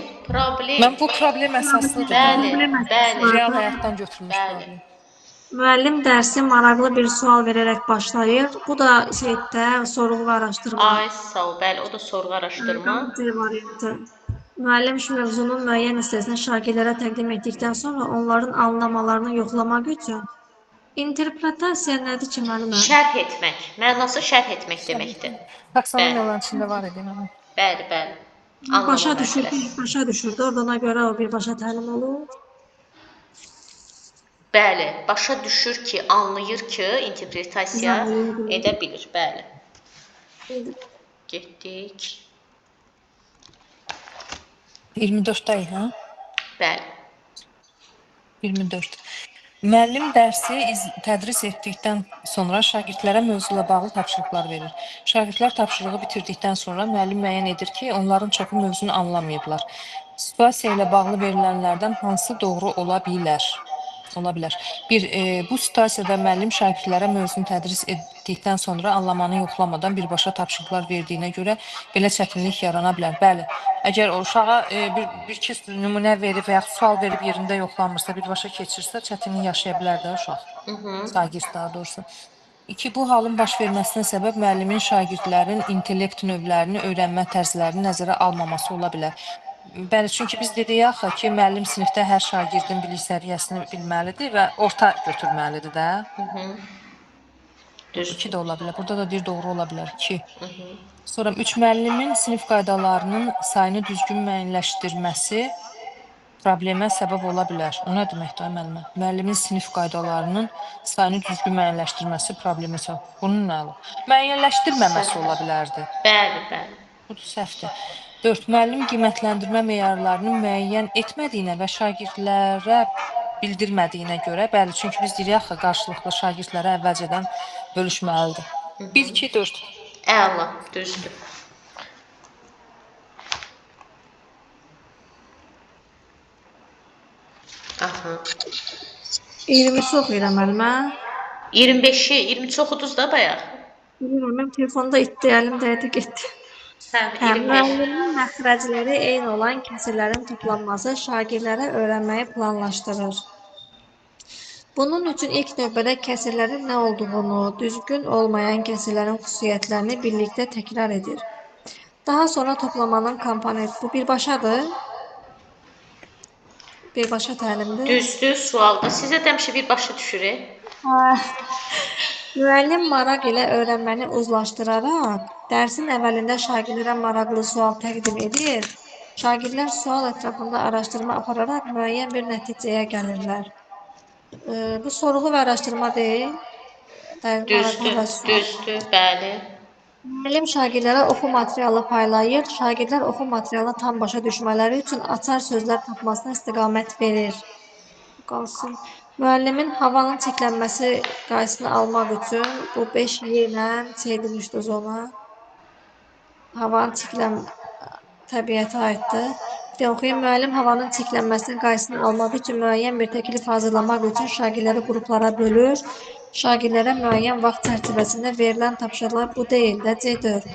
Mən bu problem əsaslıdır.
Bəli.
Real həyatdan götürülmüş problem.
Müəllim dərsi maraqlı bir sual verərək başlayır. Bu da sorğu və araşdırma.
Ay, sağ ol. Bəli, o da sorğu araşdırma.
C variantı. Müəllim şu mövzunun müəyyən hissəsini şagirdlərə təqdim etdikdən sonra onların anlamalarını yoxlamaq üçün interpretasiya nədir ki, müəllimə?
Şərh etmək. Mənası şərh etmək deməkdir.
Taksonomiyaların içində var idi.
Bəli.
Başa düşürdü. Oradan görə o birbaşa təlim olur.
Bəli, başa düşür ki, anlayır ki, interpretasiya edə bilir. Bəli. Getdik.
24-dəyik, hə?
Bəli.
24. Müəllim dərsi tədris etdikdən sonra şagirdlərə mövzuyla bağlı tapşırıqlar verir. Şagirdlər tapşırığı bitirdikdən sonra müəllim müəyyən edir ki, onların çoxu mövzunu anlamayıblar. Situasiya ilə bağlı verilənlərdən hansı doğru ola bilər? Bu situasiyada müəllim şagirdlərə mövzunu tədris etdikdən sonra anlamanı yoxlamadan birbaşa tapşırıqlar verdiyinə görə belə çətinlik yarana bilər. Bəli, əgər o uşağa bir-iki nümunə verib və ya sual verib yerində yoxlanmırsa, birbaşa keçirsə, çətinlik yaşaya bilər də uşaq. Şagird daha doğrusu. 2. Bu halın baş verməsinə səbəb müəllimin şagirdlərin intellekt növlərini, öyrənmə tərzlərini nəzərə almaması ola bilər. Bəli, çünki biz dedik axı ki, müəllim sinifdə hər şagirdin bilik səviyyəsini bilməlidir və orta götürməlidir də.
Düz.
2 də ola bilər. Burada da deyir doğru ola bilər. 2. Sonra 3. Müəllimin sinif qaydalarının sayını düzgün müəyyənləşdirməsi problemə səbəb ola bilər. O nə deməkdir müəllimə? Müəllimin sinif qaydalarının sayını düzgün müəyyənləşdirməsi problemə səbəb. Bunun nə olur? Müəyyənləşdirməməsi ola bilərdi.
Bəli, bəli.
Bu da səhvdir. 4. Müəllim qiymətləndirmə meyarlarını müəyyən etmədiyinə və şagirdlərə bildirmədiyinə görə, bəli, çünki biz deyirik axı, qarşılıqlı şagirdlərə əvvəlcədən bölüşməlidir. 1, 2, 4.
Əla, düzdür. Aha.
20-ci oxuyuram müəllimə.
25-i, 23 oxuduz da bayaq.
Bilmirəm, mən telefonda itdi, əlim dəydi, getdi. Müəllimin məxrəcləri eyni olan kəsirlərin toplanması şagirdlərə öyrənməyi planlaşdırır. Bunun üçün ilk növbədə kəsirlərin nə olduğunu, düzgün olmayan kəsirlərin xüsusiyyətlərini birlikdə təkrar edir. Daha sonra toplamanın komponenti, bu birbaşadır. Birbaşa təlimdir.
Düzdür, sualda. Sizə həmişə birbaşa düşür.
Müəllim maraq ilə öyrənməni uzlaşdıraraq, dərsin əvvəlində şagirdlərə maraqlı sual təqdim edir. Şagirdlər sual ətrafında araşdırma apararaq müəyyən bir nəticəyə gəlirlər. Bu sorğu və araşdırma deyil.
Düzdür, bəli.
Müəllim şagirdlərə oxu materialı paylayır. Şagirdlər oxu materialını tam başa düşmələri üçün açar sözlər tapmasına istiqamət verir. Qalsın. Müəllimin havanın çirklənməsi qarşısını almaq üçün bu 5 ilə çeydilmişdir ona. Havanın təbiətə aiddir. Bir oxuyun. Müəllim havanın çirklənməsinin qarşısını almaq üçün müəyyən bir təklif hazırlamaq üçün şagirdləri qruplara bölür. Şagirdlərə müəyyən vaxt çərçivəsində verilən tapşırıqlar bu deyil də C4.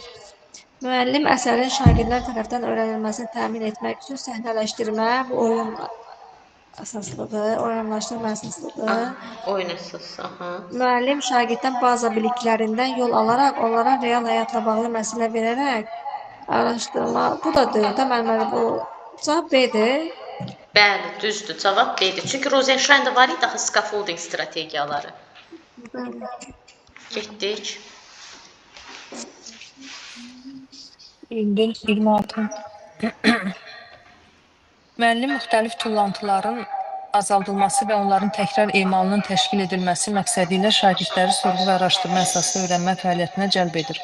Müəllim əsərin şagirdlər tərəfindən öyrənilməsini təmin etmək üçün səhnələşdirmə, bu oyun əsaslıdır, oyunlaşdırma əsaslıdır.
Oyun əsası, aha.
Müəllim şagirddən baza biliklərindən yol alaraq, onlara real həyatla bağlı məsələ verərək araşdırma. Bu da deyil də, müəllimə bu cavab B-dir.
Bəli, düzdür, cavab B-dir. Çünki Rosenstein'da var idi axı scaffolding strategiyaları. Getdik.
26. Müəllim müxtəlif tullantıların azaldılması və onların təkrar emalının təşkil edilməsi məqsədi ilə şagirdləri sorğu və araşdırma əsaslı öyrənmə fəaliyyətinə cəlb edir.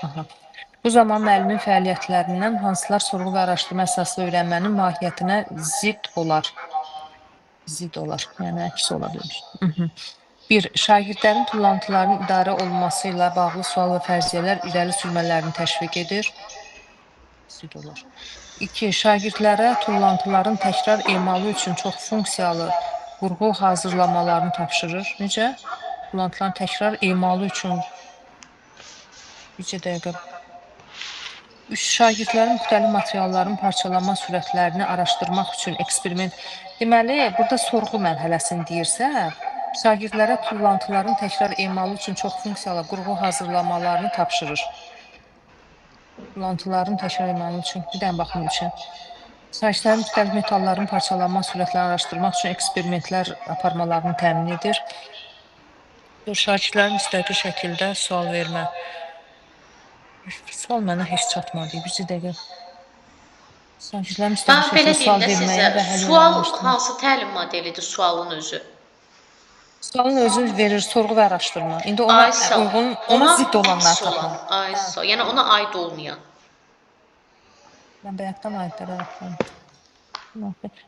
Bu zaman müəllimin fəaliyyətlərindən hansılar sorğu və araşdırma əsaslı öyrənmənin mahiyyətinə zidd olar? Zidd olar, yəni əks ola bilər. 1. Şagirdlərin tullantıların idarə olunması ilə bağlı sual və fərziyyələr irəli sürmələrini təşviq edir. Zidd olar. 2. Şagirdlərə tullantıların təkrar emalı üçün çox funksiyalı qurğu hazırlamalarını tapşırır. Necə? Tullantıların təkrar emalı üçün bircə dəqiqə. 3. Şagirdlərin müxtəlif materialların parçalanma sürətlərini araşdırmaq üçün eksperiment. Deməli, burada sorğu mərhələsini deyirsə, şagirdlərə tullantıların təkrar emalı üçün çox funksiyalı qurğu hazırlamalarını tapşırır. Tullantıların təkrar emalı üçün, bir dənə baxım üçün. Şagirdlərin müxtəlif metalların parçalanma sürətlərini araşdırmaq üçün eksperimentlər aparmalarını təmin edir. Şagirdlərin istədiyi şəkildə sual vermə. Sual mənə heç çatmadı. Bircə dəqiqə. Şagirdlərin istədiyi şəkildə sual verməyə və həll
sual hansı təlim modelidir sualın özü?
Sualın özü verir sorğu və araşdırma. İndi ona
Aysel,
uyğun, ona zidd olanlar
əks olan,
tapmaq.
Aysel, yəni ona aid olmayan.
Mən bayaqdan aidlərə baxıram.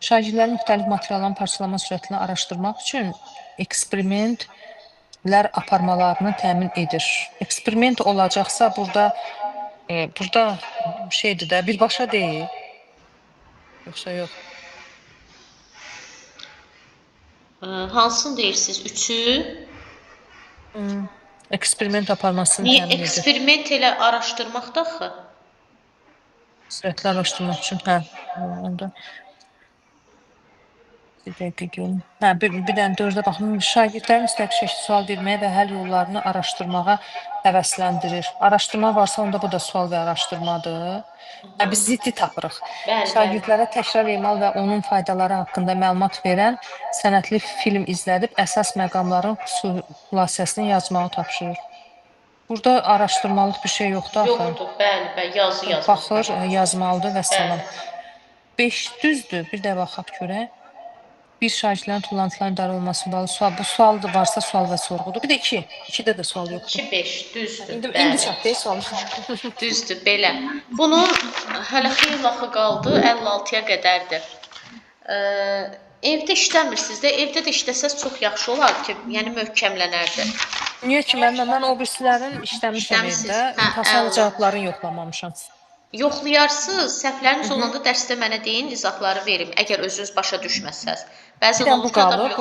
Şagirdlərin müxtəlif materialların parçalama sürətini araşdırmaq üçün eksperimentlər aparmalarını təmin edir. Eksperiment olacaqsa burada şeydir də, birbaşa deyil. Yoxsa yox.
Hansını deyirsiniz? Üçü?
Eksperiment aparmasını
Niyə
təmin edir.
eksperiment elə araşdırmaqda axı?
Sürətli araşdırmaq üçün, hə. Onda bir dəqiqə görüm. Hə, bir dənə 4-də baxın. Şagirdlərin müstəqil şəkildə sual verməyə və həll yollarını araşdırmağa həvəsləndirir. Araşdırma varsa, onda bu da sual və araşdırmadır. Biz ziddi tapırıq. Şagirdlərə təkrar emal və onun faydaları haqqında məlumat verən sənədli film izlədib əsas məqamların xülasəsini yazmağı tapşırır. Burada araşdırmalıq bir şey yoxdur axı.
Yoxdur, bəli, yazı yazmaq.
Baxır, yazmalıdır və salam. 5 düzdür. Bir də baxaq görək. Bir şagirdlərin tullantıların idarə olması bağlı sual. Bu sual da varsa sual və sorğudur. Bir də 2. 2-də də sual yoxdur.
2-5, düzdür.
İndi çatdı sual.
Düzdür, belə. Bunun hələ xeyli vaxtı qaldı, 56-ya qədərdir. Evdə işləmirsiniz də, evdə də işləsəz çox yaxşı olar ki, yəni möhkəmlənərdi.
Niyə ki, mən o birisilərin işləmişəm evdə, imtahan cavablarını yoxlamamışam.
Yoxlayarsınız, səhvləriniz olanda dərsdə mənə deyin, izahları verim, əgər özünüz başa düşməsəz.
Bir də bu qalır,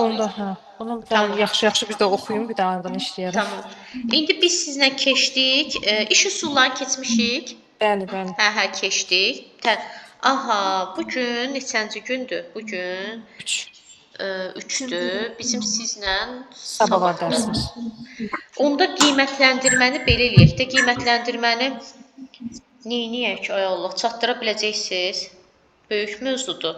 bunu yaxşı-yaxşı bir də oxuyun, bir də ardını işləyərək.
Tamam. İndi biz sizlə keçdik, iş üsullarını keçmişik.
Bəli.
Hə, keçdik. Aha, bugün neçənci gündür? Bugün 3-dür. Bizim sizlə
sabah var dərsimiz.
Onda qiymətləndirməni belə eləyək də, qiymətləndirməni neyniyək, ay Allah, çatdıra biləcəksiniz? Böyük mövzudur.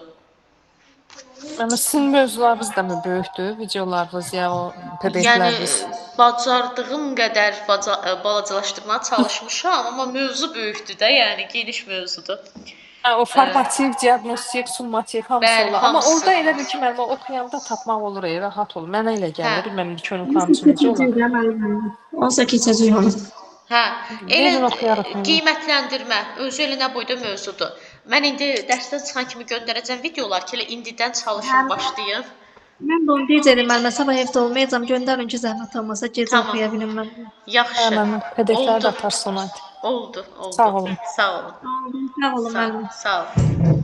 Sizin mövzularınız da mı böyükdür, videolarınız ya o PDF-ləriniz?
Yəni, bacardığım qədər balacalaşdırmağa çalışmışam, amma mövzu böyükdür də, yəni geniş mövzudur.
O formativ, diagnostik, summativ hamısı olur. Amma orada elə bir ki, mən oxuyanda tapmaq olur, rahat olur. Mənə elə gəlir, bilməm ki, onun qanunu necə olur.
18 yazıyor onu.
Hə, elə qiymətləndirmə, özü elə nə boyda mövzudur. Mən indi dərsdən çıxan kimi göndərəcəm videolar ki, elə indidən çalışın, başlayın.
Mən də onu deyəcəydim, mən sabah evdə olmayacam, göndərin ki, zəhmət olmasa, gecə oxuya bilim mən.
Yaxşı,
PDF-lər də atarsın.
Oldu.
Sağ olun.
Sağ olun.
Sağ olun, müəllim.
Sağ olun.